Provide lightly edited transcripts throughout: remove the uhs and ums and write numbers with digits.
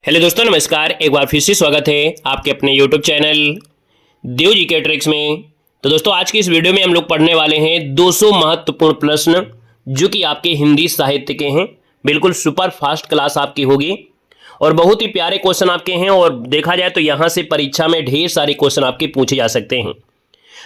Hello दोस्तों, नमस्कार। एक बार फिर से स्वागत है आपके अपने यूट्यूब चैनल देव जी के ट्रिक्स में। तो दोस्तों, आज की इस वीडियो में हम लोग पढ़ने वाले हैं 200 महत्वपूर्ण प्रश्न जो कि आपके हिंदी साहित्य के हैं। बिल्कुल सुपर फास्ट क्लास आपकी होगी और बहुत ही प्यारे क्वेश्चन आपके हैं। और देखा जाए तो यहाँ से परीक्षा में ढेर सारे क्वेश्चन आपके पूछे जा सकते हैं।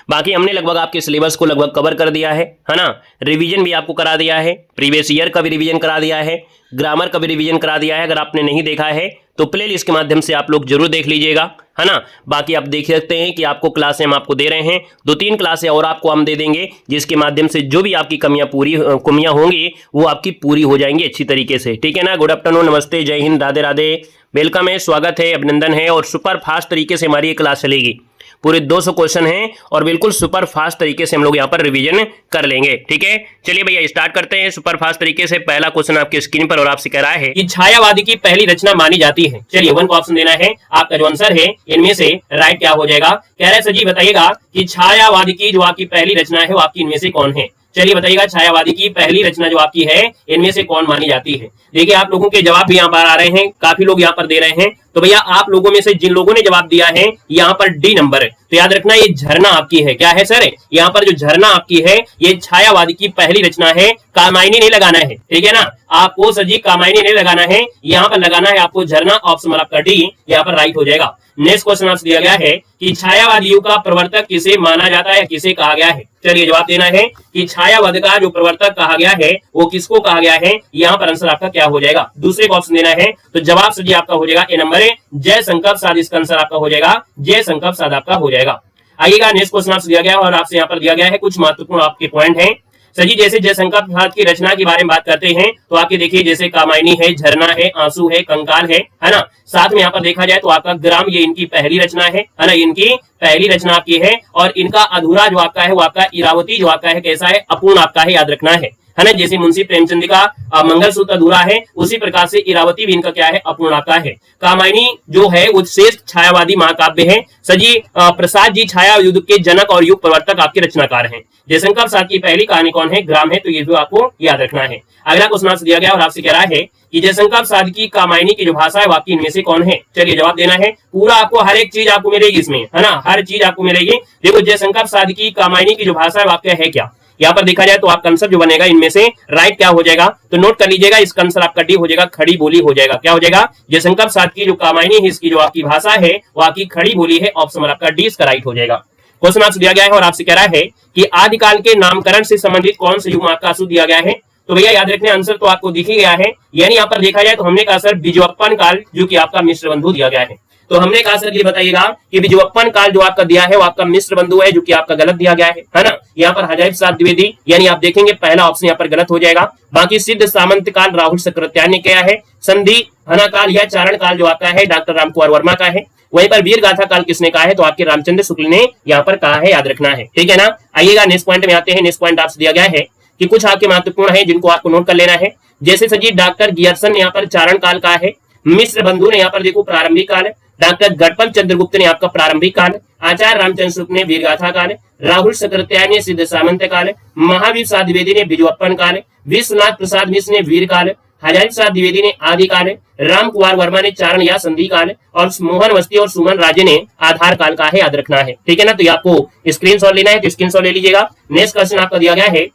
बाकी हमने लगभग आपके सिलेबस को लगभग कवर कर दिया है ना। रिवीजन भी आपको करा दिया है, प्रीवियस ईयर का भी रिवीजन करा दिया है, ग्रामर का भी रिवीजन करा दिया है। अगर आपने नहीं देखा है तो प्लेलिस्ट के माध्यम से आप लोग जरूर देख लीजिएगा, है ना। बाकी आप देख सकते हैं कि आपको क्लासें हम आपको दे रहे हैं, 2-3 क्लासें और आपको हम दे देंगे, जिसके माध्यम से जो भी आपकी कमियां होंगी वो आपकी पूरी हो जाएंगी अच्छी तरीके से। ठीक है ना। गुड आफ्टरनून, नमस्ते, जय हिंद, राधे राधे, वेलकम है, स्वागत है, अभिनंदन है। और सुपर फास्ट तरीके से हमारी ये क्लास चलेगी। पूरे 200 क्वेश्चन हैं और बिल्कुल सुपर फास्ट तरीके से हम लोग यहाँ पर रिवीजन कर लेंगे। ठीक है, चलिए भैया स्टार्ट करते हैं सुपर फास्ट तरीके से। पहला क्वेश्चन आपकी स्क्रीन पर और आपसे कह रहा है कि छायावादी की पहली रचना मानी जाती है। चलिए 1 को ऑप्शन देना है, आपका जो आंसर है इनमें से राइट क्या हो जाएगा। कह रहा है सर जी बताइएगा कि छायावादी की जो आपकी पहली रचना है वो आपकी इनमें से कौन है। चलिए बताइएगा छायावादी की पहली रचना जो आपकी है इनमें से कौन मानी जाती है। देखिए आप लोगों के जवाब भी यहाँ पर आ रहे हैं, काफी लोग यहाँ पर दे रहे हैं। तो भैया आप लोगों में से जिन लोगों ने जवाब दिया है यहाँ पर डी नंबर है, तो याद रखना ये झरना आपकी है। क्या है सर, यहाँ पर जो झरना आपकी है ये छायावादी की पहली रचना है। कामायनी नहीं लगाना है, ठीक है ना। आपको सर जी कामायनी नहीं लगाना है, यहाँ पर लगाना है आपको झरना। ऑप्शन आपका डी यहाँ पर राइट हो जाएगा। नेक्स्ट क्वेश्चन आपसे दिया गया है कि छायावादी युग का प्रवर्तक किसे माना जाता है, किसे कहा गया है। चलिए जवाब देना है कि छायावाद का जो प्रवर्तक कहा गया है वो किसको कहा गया है। यहाँ पर आंसर आपका क्या हो जाएगा, दूसरे को ऑप्शन देना है। तो जवाब सर जी आपका हो जाएगा ए नंबर है, जयशंकर प्रसाद। इसका आंसर आपका हो जाएगा जयशंकर प्रसाद आपका हो जाएगा। आइएगा नेक्स्ट क्वेश्चन आपसे दिया गया और आपसे यहाँ पर दिया गया है कुछ महत्वपूर्ण आपके पॉइंट हैं। सर जी जैसे जयशंकर प्रसाद की रचना के बारे में बात करते हैं तो आपके देखिए जैसे कामायनी है, झरना है, आंसू है, कंकाल है ना। साथ में यहाँ पर देखा जाए तो आपका ग्राम ये इनकी पहली रचना है ना, इनकी पहली रचना आपकी है। और इनका अधूरा जो आपका है वो आपका इरावती जो आपका है कैसा है, अपूर्ण आपका है, याद रखना है ना। जैसे मुंशी प्रेमचंद का मंगलसूत्र अधूरा है उसी प्रकार से इरावती भी इनका क्या है, अपूर्ण आपका है। कामायनी जो है वो श्रेष्ठ छायावादी महाकाव्य है। सजी प्रसाद जी छाया युग के जनक और युग प्रवर्तक आपके रचनाकार हैं। जयशंकर प्रसाद की पहली कहानी कौन है, ग्राम है, तो ये भी आपको याद रखना है। अगला क्वेश्चन आपसे दिया गया और आपसे कह रहा है कि जयशंकर प्रसाद की कामायनी की जो भाषा है वाक्य इनमें से कौन है। चलिए जवाब देना है, पूरा आपको हर एक चीज आपको मिलेगी इसमें, है ना, हर चीज आपको मिलेगी। देखो जयशंकर प्रसाद की कामायनी की जो भाषा है वाक्य है क्या। यहाँ पर देखा जाए तो आपका आंसर जो बनेगा इनमें से राइट क्या हो जाएगा, तो नोट कर लीजिएगा। इसका आंसर आपका डी हो जाएगा, खड़ी बोली हो जाएगा। क्या हो जाएगा, जयशंकर प्रसाद की जो कामायनी है इसकी जो आपकी भाषा है वो आपकी खड़ी बोली है। ऑप्शन आपका डी इसका राइट हो जाएगा। क्वेश्चन आपसे दिया गया है और आपसे कह रहा है कि आदिकाल के नामकरण से संबंधित कौन से युग आपका आंसर दिया गया है। तो भैया याद रखने आंसर तो आपको दिख ही गया है। यानी यहाँ पर देखा जाए तो हमने कहा सर बिजवप्पन काल जो कि आपका मिश्र बंधु दिया गया है। तो हमने कहा सर ये बताइएगा कि बिजवप्पन काल जो आपका दिया है वो आपका मिश्र बंधु है, जो कि आपका गलत दिया गया है ना। यहाँ पर हजारी प्रसाद द्विवेदी यानी आप देखेंगे पहला ऑप्शन यहाँ पर गलत हो जाएगा। बाकी सिद्ध सामंत काल राहुल सक्रात्यायन ने किया है। संधि हना काल या चारण काल जो आपका है डॉक्टर रामकुमार वर्मा का है। वहीं पर वीर गाथा काल किसने कहा है, तो आपके रामचंद्र शुक्ल ने यहाँ पर कहा है, याद रखना है। ठीक है ना। आइएगा नेक्स्ट पॉइंट में आते हैं। नेक्स्ट पॉइंट आपसे दिया गया है कि कुछ आपके महत्वपूर्ण है जिनको आपको नोट कर लेना है। जैसे सर जी डॉक्टर गियरसन ने यहाँ पर चारण काल कहा है, मिश्र बंधु ने यहाँ पर देखो प्रारंभिक काल, डॉक्टर गढ़पल चंद्रगुप्त ने आपका प्रारंभिक काल, आचार्य रामचंद्र शुक्ल ने वीरगाथा काल, राहुल सक्रात्यायन ने सिद्ध सामंत काल, महावीर प्रसाद द्विवेदी ने बिजवप्पन काल, विश्वनाथ प्रसाद मिश्र ने वीर काल, हजारी प्रसाद द्विवेदी ने आदि काल, राम कुमार वर्मा ने चारण या संधि काल और मोहन वस्ती और सुमन राजे ने आधार काल का है, याद रखना है। ठीक है ना। तो आपको स्क्रीनशॉट लेना है तो स्क्रीनशॉट ले लीजिएगा। नेक्स्ट क्वेश्चन आपका दिया गया है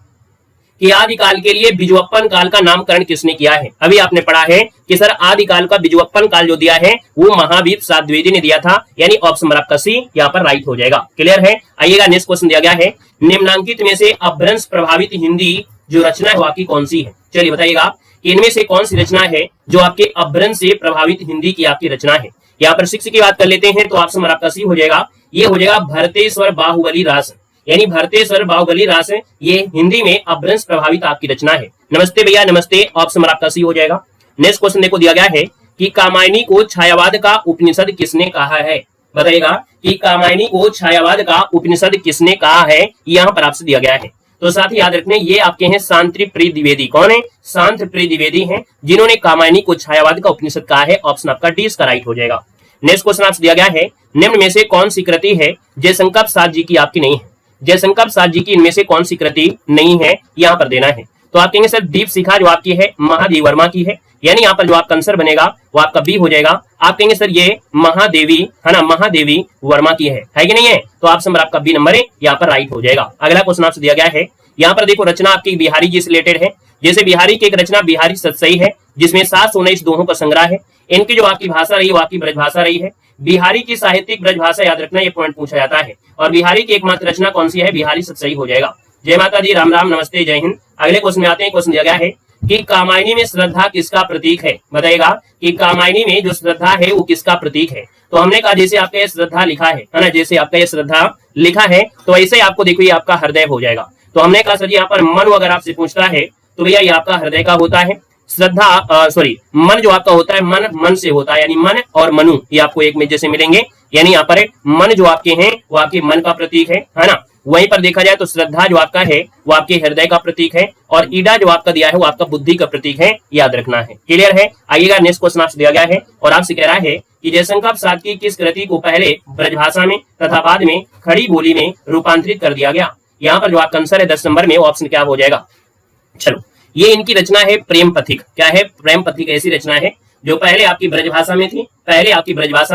कि आदिकाल के लिए बिजवप्पन काल का नामकरण किसने किया है। अभी आपने पढ़ा है कि सर आदिकाल का बिजवप्पन काल जो दिया है वो महावीर प्रसाद द्विवेदी ने दिया था, यानी ऑप्शन आपका सी यहाँ पर राइट हो जाएगा। क्लियर है। आइएगा नेक्स्ट क्वेश्चन दिया गया है, निम्नांकित में से अपभ्रंश प्रभावित हिंदी जो रचना है आपकी कौन सी है। चलिए बताइएगा कि इनमें से कौन सी रचना है जो आपके अपभ्रंश से प्रभावित हिंदी की आपकी रचना है। यहाँ पर 6 की बात कर लेते हैं तो ऑप्शन आपका सी हो जाएगा। ये हो जाएगा भरतेश्वर बाहुबली रास, यानी भरतेश्वर बाहुबली रास ये हिंदी में अपभ्रंश प्रभावित आपकी रचना है। नमस्ते भैया, नमस्ते। ऑप्शन आपका सी हो जाएगा। नेक्स्ट क्वेश्चन देखो दिया गया है कि कामायनी को छायावाद का उपनिषद किसने कहा है। बताइएगा कि कामायनी को छायावाद का उपनिषद किसने कहा है, यहाँ पर आपसे दिया गया है। तो साथ ही याद रखने ये आपके हैं शांति प्रिय द्विवेदी। कौन है, शांति प्रिय द्विवेदी हैं, जिन्होंने कामायनी को छायावाद का उपनिषद कहा है। ऑप्शन आपका डी इसका राइट हो जाएगा। नेक्स्ट क्वेश्चन आपसे दिया गया है, निम्न में से कौन सी कृति है जयशंकर प्रसाद जी की आपकी नहीं है। जयशंकर प्रसाद जी की इनमें से कौन सी कृति नहीं है, यहाँ पर देना है। तो आप कहेंगे सर दीप शिखा जो आपकी है महादेव वर्मा की है, यानी यहाँ पर जो आपका आंसर बनेगा वो आपका बी हो जाएगा। आप कहेंगे सर ये महादेवी है ना, महादेवी वर्मा की है कि नहीं है, तो ऑप्शन नंबर आपका बी नंबर है यहाँ पर राइट हो जाएगा। अगला क्वेश्चन आपसे दिया गया है, यहाँ पर देखो रचना आपकी बिहारी जी से रिलेटेड है। जैसे बिहारी की एक रचना बिहारी सतसई है, जिसमें 719 दोहों का संग्रह है। इनकी जो आपकी भाषा रही वो आपकी ब्रजभाषा रही है। बिहारी की साहित्यिक ब्रजभाषा याद रखना, ये पॉइंट पूछा जाता है। और बिहारी की एकमात्र रचना कौन सी है, बिहारी सतसई हो जाएगा। जय माता दी, राम राम, नमस्ते, जय हिंद। अगले क्वेश्चन में आते हैं। क्वेश्चन दिया गया है कि कामायनी में श्रद्धा किसका प्रतीक है, बताइएगा कि कामायनी में जो श्रद्धा है वो किसका प्रतीक है। तो हमने कहा जैसे आपका ये श्रद्धा लिखा है ना, जैसे आपका ये श्रद्धा लिखा है तो ऐसे आपको देखो ये आपका हृदय हो जाएगा। तो हमने कहा सर जी यहाँ पर मन अगर आपसे पूछता है तो भैया ये आपका हृदय का होता है। श्रद्धा सॉरी मन जो आपका होता है मन मन से होता है, यानी मन और मनु ये आपको एक में जैसे मिलेंगे, यानी यहाँ पर मन जो आपके हैं वो आपके मन का प्रतीक है ना। वहीं पर देखा जाए तो श्रद्धा जो आपका है वो आपके हृदय का प्रतीक है, और ईडा जो आपका दिया है वो आपका बुद्धि का प्रतीक है, याद रखना है। क्लियर है। आइएगा नेक्स्ट क्वेश्चन आपसे दिया गया है और आपसे कह रहा है कि जयशंकर प्रसाद की किस कृति को पहले ब्रजभाषा में तथा बाद में खड़ी बोली में रूपांतरित कर दिया गया। यहाँ पर जो आपका आंसर है 10 नंबर में, वो ऑप्शन क्या हो जाएगा। चलो, ये इनकी रचना है प्रेम पथिक। क्या है, प्रेम पथिक ऐसी रचना है जो पहले आपकी ब्रजभाषा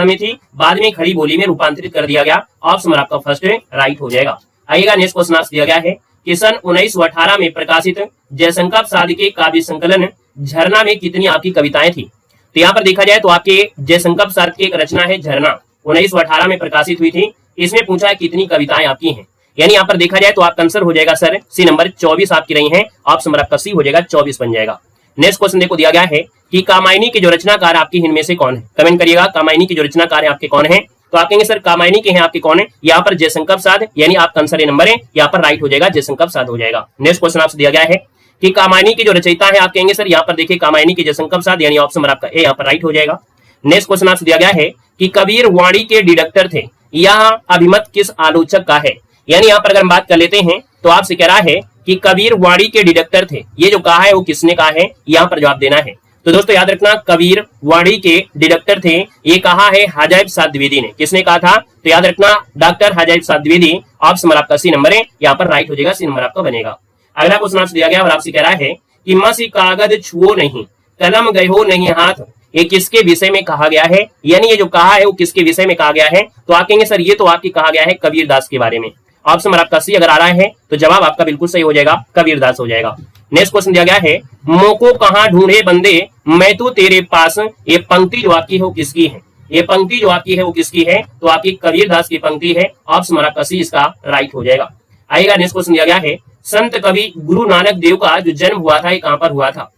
में थी, बाद में खड़ी बोली में रूपांतरित कर दिया गया। ऑप्शन आपका फर्स्ट राइट हो जाएगा। आइएगा नेक्स्ट क्वेश्चन आपसे दिया गया है कि सन 1918 में प्रकाशित जयशंकर प्रसाद के काव्य संकलन झरना में कितनी आपकी कविताएं थी। तो यहाँ पर देखा जाए तो आपके जयशंकर प्रसाद की एक रचना है झरना, 1918 में प्रकाशित हुई थी। इसमें पूछा है कितनी कविताएं आपकी हैं, यानी यहाँ पर देखा जाए तो आपका आंसर हो जाएगा सर सी नंबर 24 आपकी रही है। ऑप्शन नंबर आपका सी हो जाएगा, 24 बन जाएगा। नेक्स्ट क्वेश्चन देखो दिया गया है कि कामायनी के जो रचनाकार आपकी इनमें से कौन है। कमेंट करिएगा कामायनी के जो रचनाकार है आपके कौन है। तो आप कहेंगे सर कामायनी के हैं आपके कौन है, यहाँ पर जयशंकर प्रसाद, यानी आपका आंसर ये नंबर है यहाँ पर राइट हो जाएगा, जयशंकर प्रसाद हो जाएगा। नेक्स्ट क्वेश्चन आपसे दिया गया है कि कामायनी के जो रचयिता है आप कहेंगे सर यहाँ पर देखिए कामायनी के जयशंकर प्रसाद, यानी ऑप्शन नंबर आपका ए यहाँ पर राइट हो जाएगा। नेक्स्ट क्वेश्चन आपसे दिया गया है कि कबीर वाणी के डिडक्टर थे, यहाँ अभिमत किस आलोचक का है। यानी यहाँ पर अगर हम बात कर लेते हैं तो आपसे कह रहा है कि कबीर वाणी के डिडक्टर थे, ये जो कहा है वो किसने कहा है, यहाँ पर जवाब देना है। तो दोस्तों याद रखना कबीर वाणी के डिडक्टर थे, ये कहा है हजाइब साद द्विवेदी ने। किसने कहा था, तो याद रखना डॉक्टर हजाइब साद द्विवेदी। ऑप्शन नंबर आपका सी नंबर है, यहाँ पर राइट हो जाएगा, सी नंबर आपका बनेगा। अगला क्वेश्चन आपसे दिया गया और आपसे कह रहा है कि मसी कागज छुओ नहीं कलम गयो नहीं हाथ, ये किसके विषय में कहा गया है। यानी ये जो कहा है वो किसके विषय में कहा गया है। तो आप कहेंगे सर ये तो आपकी कहा गया है कबीर दास के बारे में। ऑप्शन नंबर आपका सी अगर आ रहा है तो जवाब आपका बिल्कुल सही हो जाएगा, कबीर दास हो जाएगा। नेक्स्ट क्वेश्चन दिया गया है मोको कहाँ ढूंढे बंदे मैं तो तेरे पास, ये पंक्ति जो आपकी है वो किसकी है, ये पंक्ति जो आपकी है वो किसकी है, तो आपकी कबीर दास की पंक्ति है। ऑप्शन नंबर आपका सी इसका राइट हो जाएगा। आइएगा नेक्स्ट क्वेश्चन दिया गया है संत कवि गुरु नानक देव का जो जन्म हुआ था ये कहाँ पर हुआ था।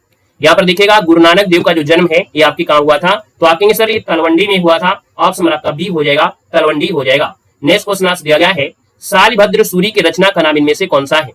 यहाँ पर देखिएगा गुरु नानक देव का जो जन्म है ये आपकी कहाँ हुआ था, तो आप कहेंगे सर ये तलवंडी में हुआ था। ऑप्शन नंबर आपका बी हो जाएगा, तलवंडी हो जाएगा। नेक्स्ट क्वेश्चन आपसे दिया गया है शालिभद्र सूरी की रचना का नाम इनमें से कौन सा है।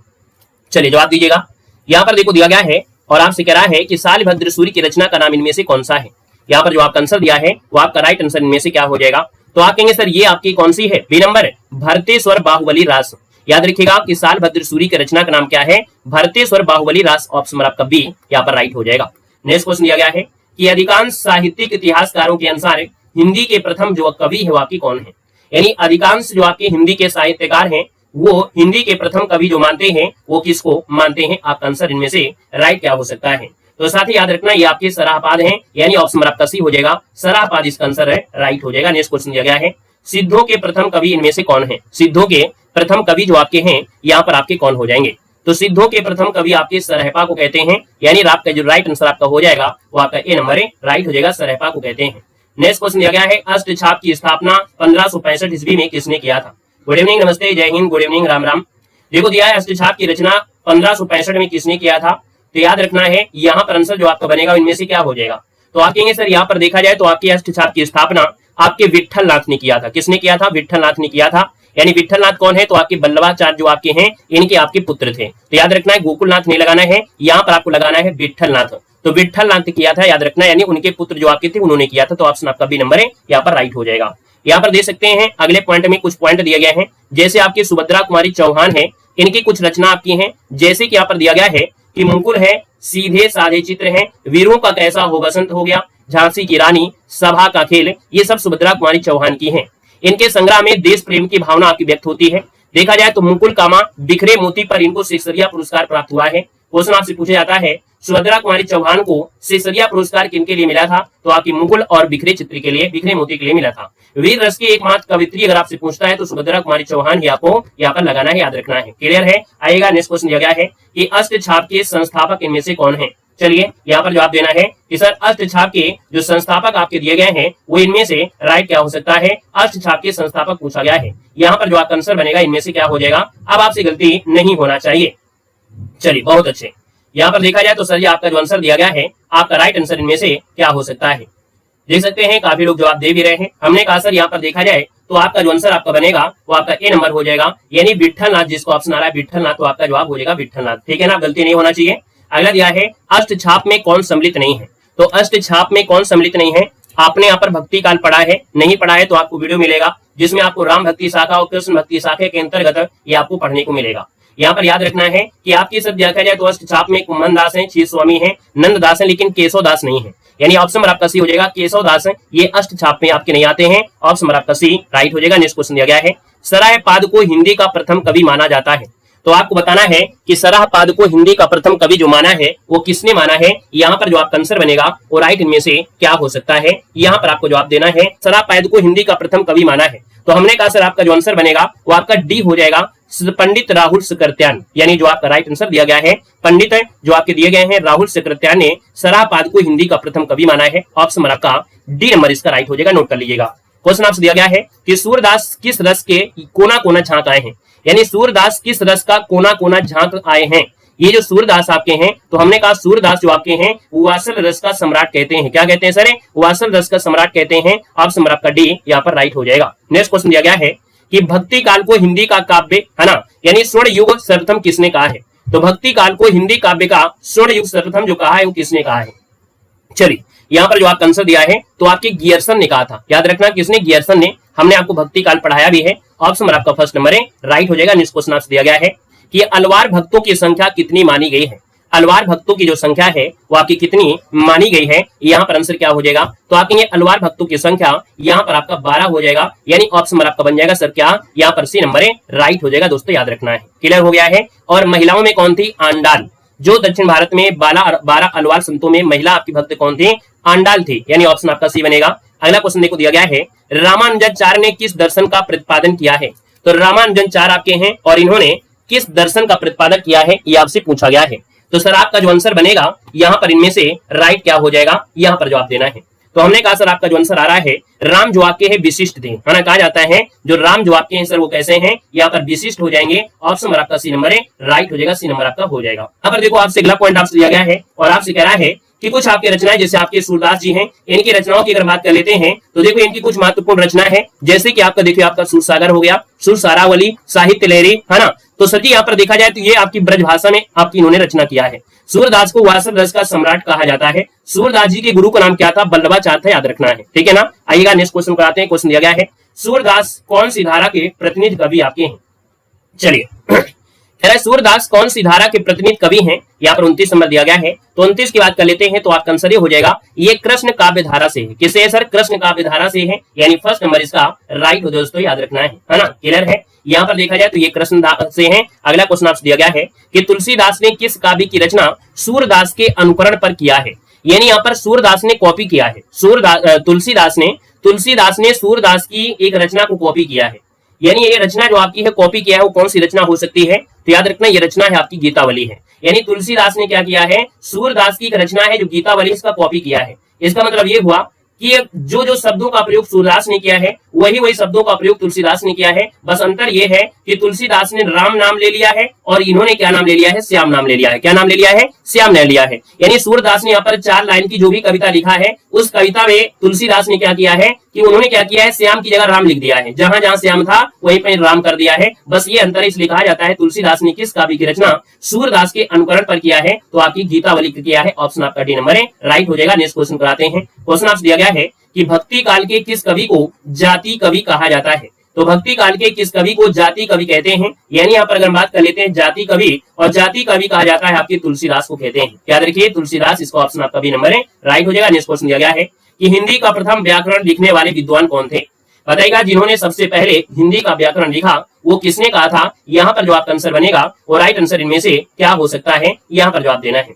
चलिए जवाब दीजिएगा। यहाँ पर देखो दिया गया है और आपसे कह रहा है कि शालिभद्र सूरी की रचना का नाम इनमें से कौन सा है। यहाँ पर जो आपका आंसर दिया है वो आपका राइट आंसर इनमें से क्या हो जाएगा। तो आप कहेंगे सर ये आपकी कौन सी है, बी नंबर भरतेश्वर बाहुबली रास। याद रखिएगा कि शालिभद्र सूरी की रचना का नाम क्या है, भरतेश्वर बाहुबली रास। ऑप्शन नंबर आपका बी यहाँ पर राइट हो जाएगा। नेक्स्ट क्वेश्चन दिया गया है कि अधिकांश साहित्यिक इतिहासकारों के अनुसार हिंदी के प्रथम जो कवि है वो आपकी कौन है। यानी अधिकांश जो आपके हिंदी के साहित्यकार हैं वो हिंदी के प्रथम कवि जो मानते हैं वो किसको मानते हैं। आपका आंसर इनमें से राइट क्या हो सकता है। तो साथ ही याद रखना ये आपके सराहपाद हैं, यानी ऑप्शन नंबर आपका सी हो जाएगा, सराहपाद इसका आंसर है, राइट हो जाएगा। नेक्स्ट क्वेश्चन दिया गया है सिद्धों के प्रथम कवि इनमें से कौन है। सिद्धों के प्रथम कवि जो आपके हैं यहाँ पर आपके कौन हो जाएंगे। तो सिद्धों के प्रथम कवि आपके सरहपा को कहते हैं, यानी आपका जो राइट आंसर आपका हो जाएगा वो आपका ए नंबर है, राइट हो जाएगा, सरहपा को कहते हैं। नेक्स्ट क्वेश्चन दिया गया है अष्टछाप की स्थापना 1565 ईस्वी में किसने किया था। गुड इवनिंग, नमस्ते, जय हिंद, गुड इवनिंग, राम राम। देखो दिया है अष्टछाप की रचना 1565 में किसने किया था। तो याद रखना है यहाँ पर आंसर जो आपका बनेगा इनमें से क्या हो जाएगा। तो आप कहेंगे सर यहाँ पर देखा जाए तो आपकी अष्टछाप की स्थापना आपके विट्ठल नाथ ने किया था। किसने किया था, विट्ठल नाथ ने किया था। यानी विट्ठल नाथ कौन है, तो आपके बल्लभाचार्य जो आपके हैं इनके आपके पुत्र थे। तो याद रखना है गोकुलनाथ नहीं लगाना है, यहाँ पर आपको लगाना है विट्ठल नाथ। तो विट्ठल नाथ किया था, याद रखना, यानी उनके पुत्र जो आपके थे उन्होंने किया था। तो ऑप्शन आपका बी नंबर है, यहाँ पर राइट हो जाएगा। यहाँ पर दे सकते हैं अगले पॉइंट में कुछ पॉइंट दिए गए हैं, जैसे आपकी सुभद्रा कुमारी चौहान है, इनकी कुछ रचना आपकी हैं। जैसे कि यहाँ पर दिया गया है कि मुकुल है, सीधे साधे चित्र हैं, वीरों का कैसा हो बसंत हो गया, झांसी की रानी, सभा का खेल, ये सब सुभद्रा कुमारी चौहान की हैं। इनके संग्रह में देश प्रेम की भावना आपकी व्यक्त होती है। देखा जाए तो मुकुल कामा बिखरे मोती पर इनको शेषरिया पुरस्कार प्राप्त हुआ है। क्वेश्चन आपसे पूछा जाता है सुभद्रा कुमारी चौहान को सेसरिया पुरस्कार किनके लिए मिला था? तो आपकी मुकुल और बिखरे चित्र के लिए, बिखरे मोती के लिए मिला था। वीर रस की एकमात्र कवित्री अगर आपसे पूछता है तो सुभद्रा कुमारी चौहान ही आपको यहाँ पर लगाना है, याद रखना है। क्लियर है? आएगा नेक्स्ट क्वेश्चन दिया गया है कि अष्टछाप के संस्थापक इनमें से कौन है? चलिए यहाँ पर जवाब देना है कि सर अष्टछाप के जो संस्थापक आपके दिए गए हैं वो इनमें से राइट क्या हो सकता है? अष्टछाप के संस्थापक पूछा गया है। यहाँ पर जो आपका आंसर बनेगा इनमें से क्या हो जाएगा? अब आपसे गलती नहीं होना चाहिए। चलिए बहुत अच्छे। यहाँ पर देखा जाए तो सर ये आपका जो आंसर दिया गया है आपका राइट आंसर इनमें से क्या हो सकता है? देख सकते हैं काफी लोग जवाब दे भी रहे हैं। हमने कहा सर यहाँ पर देखा जाए तो आपका जो आंसर आपका बनेगा वो आपका ए नंबर हो जाएगा, यानी विट्ठलनाथ, जिसको ऑप्शन आ रहा है विट्ठलनाथ, तो आपका जवाब हो जाएगा विट्ठलनाथ। ठीक है ना, गलती नहीं होना चाहिए। अगला दिया है अष्टछाप में कौन सम्मिलित नहीं है? तो अष्टछाप में कौन सम्मिलित नहीं है? आपने यहाँ पर भक्ति काल पढ़ा है, नहीं पढ़ा है तो आपको वीडियो मिलेगा जिसमें आपको राम भक्ति शाखा और कृष्ण भक्ति शाखा के अंतर्गत ये आपको पढ़ने को मिलेगा। यहाँ पर याद रखना है कि आपकी सब देखा जाए तो अष्टछाप में कुमन दास है, क्षीर स्वामी है, नंद दास है, लेकिन केशव दास नहीं है। यानी ऑप्शन नंबर आपका सी हो जाएगा, केशव दास ये अष्टछाप में आपके नहीं आते हैं। ऑप्शन नंबर आपका सी राइट हो जाएगा। नेक्स्ट क्वेश्चन दिया गया है सराय पाद को हिंदी का प्रथम कवि माना जाता है। तो आपको बताना है कि सराह पाद को हिंदी का प्रथम कवि जो माना है वो किसने माना है? यहाँ पर जो आपका आंसर बनेगा वो राइट इनमें से क्या हो सकता है? यहाँ पर आपको जवाब देना है सराह पाद को हिंदी का प्रथम कवि माना है। तो हमने कहा सर आपका जो आंसर बनेगा वो आपका डी हो जाएगा, पंडित राहुल सकरत्यान। यानी जो आपका राइट आंसर दिया गया है पंडित जो आपके दिए गए हैं राहुल सकरत्यान ने सराह पाद को हिंदी का प्रथम कवि माना है। ऑप्शन नंबर आपका डी नंबर इसका राइट हो जाएगा, नोट कर लीजिएगा। क्वेश्चन आपसे दिया गया है कि सूरदास किस रस के कोना कोना झांक आए हैं? यानी सूरदास किस रस का कोना कोना झांक आए हैं? ये जो सूरदास आपके हैं तो हमने कहा सूरदास जो आपके हैं वासल रस का सम्राट कहते हैं। क्या कहते हैं सर? वासल रस का सम्राट कहते हैं। ऑप्शन नंबर आपका डी यहाँ पर राइट हो जाएगा। नेक्स्ट क्वेश्चन दिया गया है कि भक्ति काल को हिंदी का काव्य है ना, यानी स्वर्ण युग सर्वप्रथम किसने कहा है? तो भक्ति काल को हिंदी काव्य का स्वर्ण युग सर्वप्रथम जो कहा है वो किसने कहा है? चलिए यहाँ पर जो आपका आंसर दिया है तो आपके गियरसन ने कहा था। याद रखना किसने? गियरसन ने। हमने आपको भक्ति काल पढ़ाया भी है। ऑप्शन नंबर आपका फर्स्ट नंबर है, राइट हो जाएगा। नेक्स्ट क्वेश्चन आपसे दिया गया है कि अलवार भक्तों की संख्या कितनी मानी गई है? अलवार भक्तों की जो संख्या है वो आपकी कितनी मानी गई है? यहाँ पर आंसर क्या हो जाएगा? तो आपके ये अलवार भक्तों की संख्या यहाँ पर आपका 12 हो जाएगा, यानी ऑप्शन नंबर आपका बन जाएगा सर क्या? यहाँ पर सी नंबर है, राइट हो जाएगा। दोस्तों याद रखना है। क्लियर हो गया है? और महिलाओं में कौन थी? आंडाल। जो दक्षिण भारत में 12 अलवार संतों में महिला आपकी भक्त कौन थी? आंडाल थी, यानी ऑप्शन आपका सी बनेगा। अगला क्वेश्चन देखो दिया गया है रामानुजाचार्य ने किस दर्शन का प्रतिपादन किया है? तो रामानुजाचार्य आपके हैं और इन्होंने किस दर्शन का प्रतिपादन किया है ये आपसे पूछा गया है। तो सर आपका जो आंसर बनेगा यहाँ पर इनमें से राइट क्या हो जाएगा? यहाँ पर जवाब देना है। तो हमने कहा सर आपका जो आंसर आ रहा है राम जो आपके हैं विशिष्ट थे, है ना। कहा जाता है जो राम जो आपके हैं सर वो कैसे हैं? यहाँ पर विशिष्ट हो जाएंगे। ऑप्शन नंबर आपका सी नंबर है, राइट हो जाएगा। सी नंबर आपका हो जाएगा। अब देखो आपसे अगला पॉइंट आपसे दिया गया है और आपसे कह रहा है कि कुछ आपकी रचनाएं जैसे आपके सूरदास जी हैं इनकी रचनाओं की अगर बात कर लेते हैं तो देखो इनकी कुछ महत्वपूर्ण रचना है, जैसे कि आपका देखिए आपका सूरसागर हो गया, सुरसारावली, साहित्य लहरी, है ना। तो सर जी यहाँ पर देखा जाए तो ये आपकी ब्रजभाषा में आपकी इन्होंने रचना किया है। सूरदास को वासव रस का सम्राट कहा जाता है। सूरदास जी के गुरु का नाम क्या था? बल्लभाचार्य था, याद रखना है। ठीक है ना। आइएगा नेक्स्ट क्वेश्चन कराते हैं। क्वेश्चन दिया गया है सूरदास कौन सी धारा के प्रतिनिधि कवि आपके हैं? चलिए सूरदास कौन सी धारा के प्रतिनिधि कवि हैं? यहाँ पर 29 नंबर दिया गया है। तो 29 की बात कर लेते हैं तो आपका आंसर ये हो जाएगा ये कृष्ण काव्य धारा से है। किससे है सर? कृष्ण काव्य धारा से है, यानी फर्स्ट नंबर इसका राइट हो दोस्तों, याद रखना है ना। क्लियर है? यहाँ पर देखा जाए तो ये कृष्ण से है। अगला क्वेश्चन आपसे दिया गया है कि तुलसीदास ने किस काव्य की रचना सूरदास के अनुकरण पर किया है? यानी यहाँ पर सूरदास ने कॉपी किया है। तुलसीदास ने सूरदास की एक रचना को कॉपी किया है, यानी ये रचना जो आपकी है कॉपी किया है वो कौन सी रचना हो सकती है? तो याद रखना ये रचना है आपकी गीतावली है। यानी तुलसीदास ने क्या किया है? सूरदास की एक रचना है जो गीतावली, इसका कॉपी किया है। इसका मतलब ये हुआ कि जो जो शब्दों का प्रयोग सूरदास ने किया है वही शब्दों का प्रयोग तुलसीदास ने किया है। बस अंतर ये है कि तुलसीदास ने राम नाम ले लिया है और इन्होंने क्या नाम ले लिया है? श्याम नाम ले लिया है। क्या नाम ले लिया है? श्याम ने लिया है। यानी सूरदास ने यहाँ पर 4 लाइन की जो भी कविता लिखा है उस कविता में तुलसीदास ने क्या किया है कि उन्होंने क्या किया है? श्याम की जगह राम लिख दिया है। जहां जहां श्याम था वहीं पर राम कर दिया है। बस ये अंतर इसलिए कहा जाता है तुलसीदास ने किस काव्य की रचना सूरदास के अनुकरण पर किया है? तो आपकी गीतावली किया है। ऑप्शन आपका डी नंबर है, राइट हो जाएगा। नेक्स्ट क्वेश्चन कराते हैं। क्वेश्चन आपसे दिया गया है कि भक्ति काल के किस कवि को जाति कवि कहा जाता है? तो भक्ति काल के किस कवि को जाति कवि कहते हैं? यानी यहाँ पर अगर बात कर लेते हैं जाति कवि, और जाति कवि कहा जाता है आपके तुलसीदास को कहते हैं। याद रखिए तुलसीदास, इसका ऑप्शन आपका बी नंबर है, राइट हो जाएगा। नेक्स्ट क्वेश्चन दिया गया है कि हिंदी का प्रथम व्याकरण लिखने वाले विद्वान कौन थे? बताइएगा जिन्होंने सबसे पहले हिंदी का व्याकरण लिखा वो किसने कहा था। यहाँ पर जो आपका आंसर बनेगा और राइट आंसर इनमें से क्या हो सकता है, यहाँ पर जवाब देना है।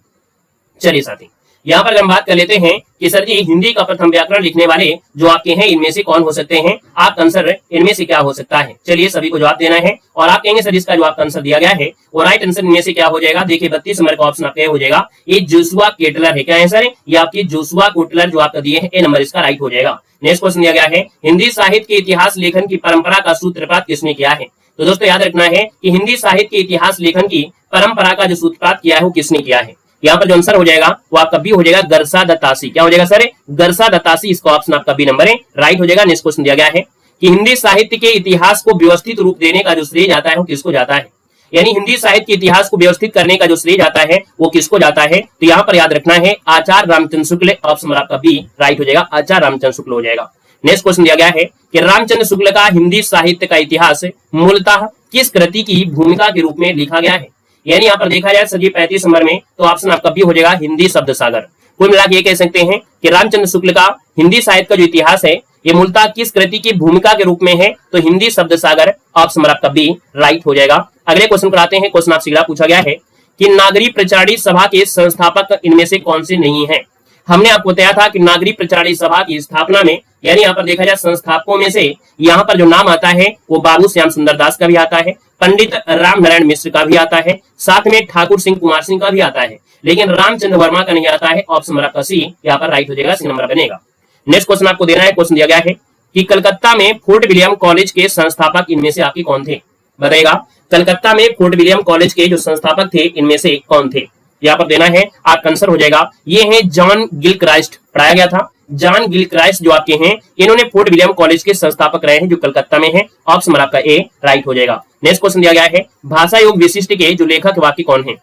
चलिए साथी, यहाँ पर हम बात कर लेते हैं कि सर जी हिंदी का प्रथम व्याकरण लिखने वाले जो आपके हैं इनमें से कौन हो सकते हैं, आपका आंसर इनमें से क्या हो सकता है। चलिए सभी को जवाब देना है और आप कहेंगे सर इसका जो आपका आंसर दिया गया है और राइट आंसर इनमें से क्या हो जाएगा। देखिए 32 नंबर का ऑप्शन आपका हो जाएगा, ये जोशुआ केटलर है। क्या है सर, ये आपकी जोशुआ केटलर जो आपका दिए हैं, ए नंबर इसका राइट हो जाएगा। नेक्स्ट क्वेश्चन दिया गया है, हिंदी साहित्य के इतिहास लेखन की परंपरा का सूत्रपात किसने किया है। तो दोस्तों याद रखना है कि हिंदी साहित्य के इतिहास लेखन की परंपरा का जो सूत्रपात किया है वो किसने किया है। यहाँ पर जो आंसर हो जाएगा वो आपका बी हो जाएगा, गरसा दत्तासी। क्या हो जाएगा सर, गरसा दत्तासी, इसका ऑप्शन आपका बी नंबर है, राइट हो जाएगा। नेक्स्ट क्वेश्चन दिया गया है कि हिंदी साहित्य के इतिहास को व्यवस्थित रूप देने का जो श्रेय जाता है वो किसको जाता है। यानी हिंदी साहित्य के इतिहास को व्यवस्थित करने का जो श्रेय जाता है वो किसको जाता है। तो यहाँ पर याद रखना है आचार्य रामचंद्र शुक्ल, ऑप्शन आपका बी राइट हो जाएगा, आचार्य रामचंद्र शुक्ल हो जाएगा। नेक्स्ट क्वेश्चन दिया गया है कि रामचंद्र शुक्ल का हिंदी साहित्य का इतिहास मूलतः किस कृति की भूमिका के रूप में लिखा गया है। यानी यहाँ पर देखा जाए सर जी 35 नंबर में तो ऑप्शन आपका बी हो जाएगा, हिंदी शब्द सागर। कुल मिला के ये कह सकते हैं कि रामचंद्र शुक्ल का हिंदी साहित्य का जो इतिहास है ये मूलतः किस कृति की भूमिका के रूप में है, तो हिंदी शब्द सागर, ऑप्शन आपका बी राइट हो जाएगा। अगले क्वेश्चन पर आते हैं। क्वेश्चन आपसे अगला पूछा गया है कि नागरी प्रचारणी सभा के संस्थापक इनमें से कौन से नहीं है। हमने आपको बताया था कि नागरी प्रचारणी सभा की स्थापना में, यानी यहाँ पर देखा जाए संस्थापकों में से यहाँ पर जो नाम आता है वो बाबू श्याम सुंदर दास का भी आता है, पंडित राम नारायण मिश्र का भी आता है, साथ में ठाकुर सिंह कुमार सिंह का भी आता है, लेकिन रामचंद्र वर्मा का नहीं आता है। ऑप्शन आपका सी यहाँ पर राइट हो जाएगा, सी नंबर बनेगा। नेक्स्ट क्वेश्चन आपको देना है। क्वेश्चन दिया गया है कि कलकत्ता में फोर्ट विलियम कॉलेज के संस्थापक इनमें से आपके कौन थे। बताइएगा कलकत्ता में फोर्ट विलियम कॉलेज के जो संस्थापक थे इनमें से कौन थे। यहाँ पर देना है, आपका आंसर हो जाएगा ये है जॉन गिलक्राइस्ट, पढ़ाया गया था। जॉन गिलक्राइस्ट जो आपके हैं इन्होंने फोर्ट विलियम कॉलेज के संस्थापक रहे हैं जो कलकत्ता में है। ऑप्शन आपका ए राइट हो जाएगा। नेक्स्ट क्वेश्चन दिया गया है भाषा योग विशिष्ट के जो लेखक वाक्य कौन है।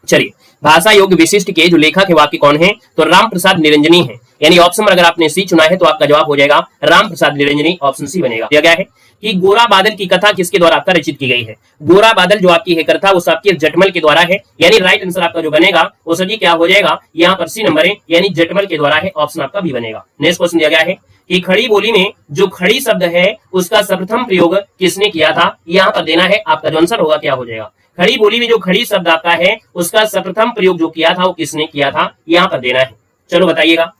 चलिए भाषा योग विशिष्ट के जो लेखक वाक्य कौन है, तो राम प्रसाद निरंजनी है। यानी ऑप्शन अगर आपने सी चुना है तो आपका जवाब हो जाएगा राम प्रसाद निरंजनी, ऑप्शन सी बनेगा। दिया गया है कि गोरा बादल की कथा किसके द्वारा आपका रचित की गई है। गोरा बादल जो आपकी है कथा वो आपकी जटमल के द्वारा है, यानी राइट आंसर आपका जो बनेगा वो सर जी क्या हो जाएगा, यहाँ पर सी नंबर है, यानी जटमल के द्वारा है। ऑप्शन आपका भी बनेगा। नेक्स्ट क्वेश्चन दिया गया है कि खड़ी बोली में जो खड़ी शब्द है उसका सर्वप्रथम प्रयोग किसने किया था। यहाँ पर देना है, आपका जो आंसर होगा क्या हो जाएगा, खड़ी बोली में जो खड़ी शब्द आपका है उसका सर्वप्रथम प्रयोग जो किया था वो किसने किया था, यहाँ पर देना है। चलो बताइएगा,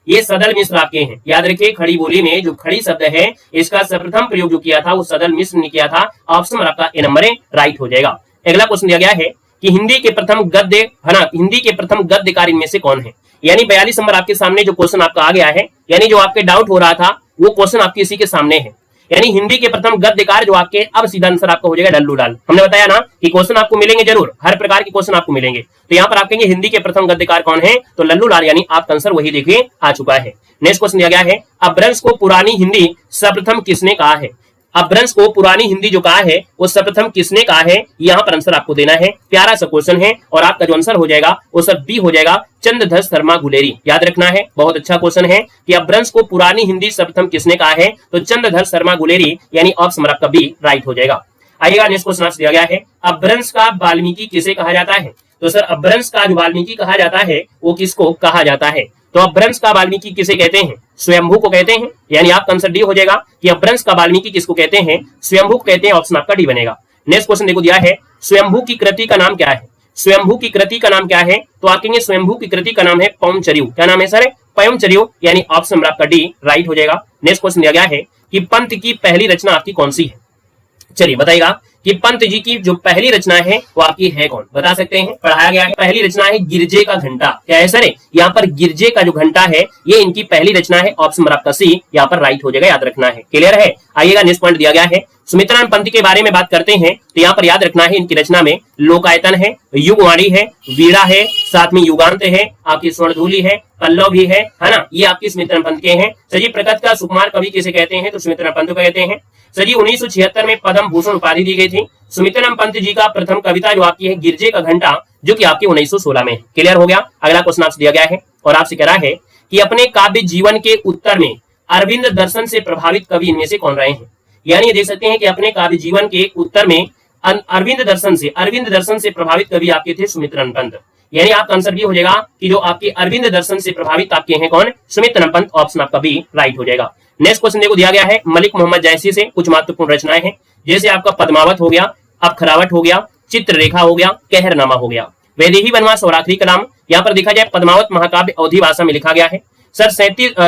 ये सदल मिश्र आपके हैं। याद रखिए खड़ी बोली में जो खड़ी शब्द है इसका सर्वप्रथम प्रयोग जो किया था वो सदल मिश्र ने किया था। ऑप्शन आपका ए नंबर है, राइट हो जाएगा। अगला क्वेश्चन दिया गया है कि हिंदी के प्रथम गद्य है ना, हिंदी के प्रथम गद्यकार इनमें से कौन है। यानी 42 नंबर आपके सामने जो क्वेश्चन आपका आ गया है, यानी जो आपके डाउट हो रहा था वो क्वेश्चन आपके इसी के सामने है। यानी हिंदी के प्रथम गद्यकार जो आपके, अब सीधा आंसर आपका हो जाएगा डल्लू लाल। हमने बताया ना कि क्वेश्चन आपको मिलेंगे जरूर, हर प्रकार के क्वेश्चन आपको मिलेंगे। तो यहाँ पर आप कहेंगे हिंदी के प्रथम गद्यकार कौन है, तो लल्लू लाल, यानी आपका आंसर वही देखिए आ चुका है। नेक्स्ट क्वेश्चन दिया गया है अपभ्रंश को पुरानी हिंदी सर्वप्रथम किसने कहा है। अपभ्रंश को पुरानी हिंदी जो कहा है वो सर्वप्रथम किसने कहा है, यहाँ पर आंसर आपको देना है। प्यारा सा क्वेश्चन है और आपका जो आंसर हो जाएगा वो सर बी हो जाएगा, चंद्रधर शर्मा गुलेरी। याद रखना है, बहुत अच्छा क्वेश्चन है कि अपभ्रंश को पुरानी हिंदी सर्वप्रथम किसने कहा है, तो चंद्रधर शर्मा गुलेरी, यानी ऑप्शन आपका बी राइट हो जाएगा। आइएगा नेक्स्ट क्वेश्चन आपसे दिया गया है अपभ्रंश का वाल्मीकि किसे कहा जाता है। तो सर अपभ्रंश का जो वाल्मीकि कहा जाता है वो किसको कहा जाता है, तो अपभ्रंश का वाल्मीकि किसे कहते हैं, स्वयंभू को कहते हैं। यानी आपका आंसर डी हो जाएगा कि अपभ्रंश का वाल्मीकि किसको कहते हैं, स्वयंभू को कहते हैं। ऑप्शन आपका डी बनेगा। नेक्स्ट क्वेश्चन देखो दिया है स्वयंभू की कृति का नाम क्या है। स्वयंभू की कृति का नाम क्या है, तो आप कहेंगे स्वयंभू की कृति का नाम है पवनचर्यू। क्या नाम है सर, पवनचर्यू, यानी ऑप्शन आपका डी राइट हो जाएगा। नेक्स्ट क्वेश्चन दिया गया है कि पंत की पहली रचना आपकी कौन सी है। चलिए बताइएगा कि पंत जी की जो पहली रचना है वो आपकी है कौन, बता सकते हैं। पढ़ाया गया है पहली रचना है गिरजे का घंटा। क्या है सर, यहाँ पर गिरजे का जो घंटा है ये इनकी पहली रचना है। ऑप्शन आपका सी यहाँ पर राइट हो जाएगा, याद रखना है। क्लियर है। आइएगा नेक्स्ट पॉइंट दिया गया है सुमित्रानंद पंत के बारे में बात करते हैं तो यहाँ पर याद रखना है इनकी रचना में लोकायतन है, युगवाणी है, वीड़ा है, साथ में युगांत है, आपकी स्वर्णधूली है, पल्लव भी है ना, ये आपकी सुमित्रानंद पंत के हैं। सर जी प्रकृत का सुकुमार कवि किसे कहते हैं, तो सुमित्रानंद पंत को कहते हैं। सर जी 1976 में पद्म भूषण उपाधि दी गई थी। सुमित्रानंद पंत जी का प्रथम कविता जो आपकी है गिरजे का घंटा, जो कि आपकी 1916 में। क्लियर हो गया। अगला क्वेश्चन आपसे दिया गया है और आपसे कह रहा है कि अपने काव्य जीवन के उत्तर में अरविंद दर्शन से प्रभावित कवि इनमें से कौन रहे हैं। यानी देख सकते हैं कि अपने काव्य जीवन के उत्तर में अरविंद दर्शन से प्रभावित कवि आपके थे सुमित्रानंद पंत। यानी आपका आंसर भी हो जाएगा कि जो आपके अरविंद दर्शन से प्रभावित आपके हैं कौन, सुमित्रानंद पंत। ऑप्शन आपका बी राइट हो जाएगा। नेक्स्ट क्वेश्चन देखो दिया गया है मलिक मोहम्मद जैसी से कुछ महत्वपूर्ण रचनाएं हैं, जैसे आपका पद्मावत हो गया, अबखरावट हो गया, चित्ररेखा हो गया, कहरनामा हो गया। वैदेही वनवास और आखिरी कलाम। यहाँ पर देखा जाए पद्मावत महाकाव्य अवधी भाषा में लिखा गया है। सर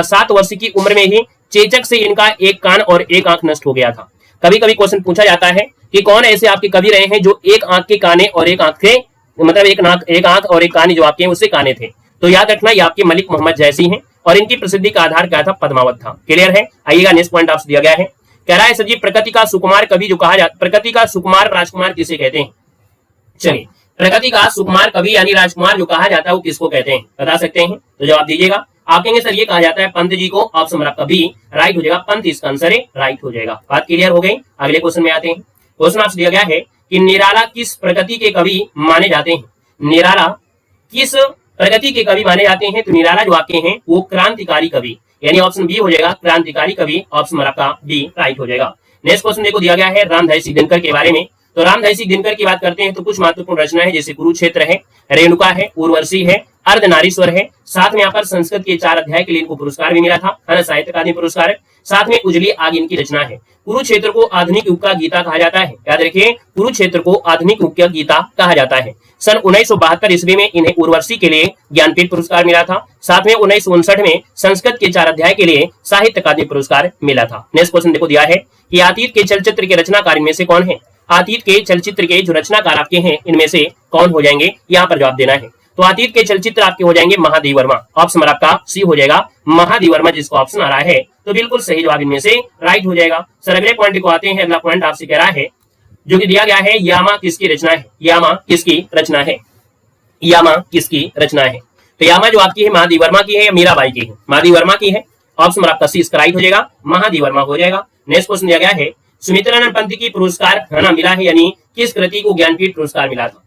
7 वर्ष की उम्र में ही चेचक से इनका एक कान और एक आंख नष्ट हो गया था। कभी कभी क्वेश्चन पूछा जाता है कि कौन ऐसे आपके कवि रहे हैं जो एक आंख के काने और एक आंख थे, मतलब एक आंख और एक काने जो आपके उससे काने थे। तो याद रखना ये आपके मलिक मोहम्मद जैसी हैं और इनकी प्रसिद्धि का आधार क्या था, पद्मावत था। क्लियर है। आइएगा नेक्स्ट पॉइंट आपसे दिया गया है, कह रहा है सर जी प्रकृति का सुकुमार कवि जो कहा जाता, प्रकृति का सुकुमार राजकुमार किसे कहते हैं। चलिए प्रकृति का सुकुमार कवि यानी राजकुमार जो कहा जाता है वो किसको कहते हैं, बता सकते हैं तो जवाब दीजिएगा। आप कहेंगे सर ये कहा जाता है पंत जी को, ऑप्शन आपका बी राइट हो जाएगा, पंत इसका आंसर है, राइट हो जाएगा। बात क्लियर हो गई। अगले क्वेश्चन में आते हैं। क्वेश्चन आपसे दिया गया है कि निराला किस प्रकृति के कवि माने जाते हैं। निराला किस प्रगति के कवि माने जाते हैं, तो निराला जो आपके हैं वो क्रांतिकारी कवि, यानी ऑप्शन बी हो जाएगा, क्रांतिकारी कवि, ऑप्शन आपका बी राइट हो जाएगा। नेक्स्ट क्वेश्चन देखो दिया गया है रामधारी सिंह दिनकर के बारे में। तो रामधारी सिंह दिनकर की बात करते हैं तो कुछ महत्वपूर्ण रचना है, जैसे कुरुक्षेत्र है, रेणुका है, उर्वशी है, अर्धनारीश्वर है, साथ में यहाँ पर संस्कृत के 4 अध्याय के लिए इनको पुरस्कार भी मिला था, है ना, साहित्य अकादमी पुरस्कार। साथ में उजली आग इनकी रचना है। कुरुक्षेत्र को आधुनिक युग का गीता कहा जाता है। याद रखिए कुरुक्षेत्र को आधुनिक युग का गीता कहा जाता है। सन 1972 ईस्वी में इन्हें उर्वशी के लिए ज्ञानपीठ पुरस्कार मिला था। साथ में 1959 में संस्कृत के 4 अध्याय के लिए साहित्य अकादमी पुरस्कार मिला था। नेक्स्ट क्वेश्चन देखो दिया है कि अतीत के चलचित्र के रचनाकार इनमें से कौन है। अतीत के चलचित्र के जो रचनाकार आपके हैं इनमें से कौन हो जाएंगे, यहाँ पर जवाब देना है। तो अतीत के चलचित्र आपके हो जाएंगे महादेव वर्मा, ऑप्शन आपका सी हो जाएगा, महादेव वर्मा जिसको ऑप्शन आ रहा है तो बिल्कुल सही जवाब इनमें से राइट हो जाएगा। सर अगले पॉइंट को आते हैं। अगला पॉइंट आपसे कह रहा है जो कि दिया गया है यामा किसकी रचना है। यामा किसकी रचना है, यामा किसकी रचना है। तो यामा जो आपकी है महादेव वर्मा की है या मीराबाई की है, महादेव वर्मा की है, ऑप्शन आपका सी इसका राइट हो जाएगा, महादेव वर्मा हो जाएगा। नेक्स्ट क्वेश्चन दिया गया है सुमित्रानंद पंत की पुरस्कार है ना मिला है, यानी किस कृति को ज्ञानपीठ पुरस्कार मिला था।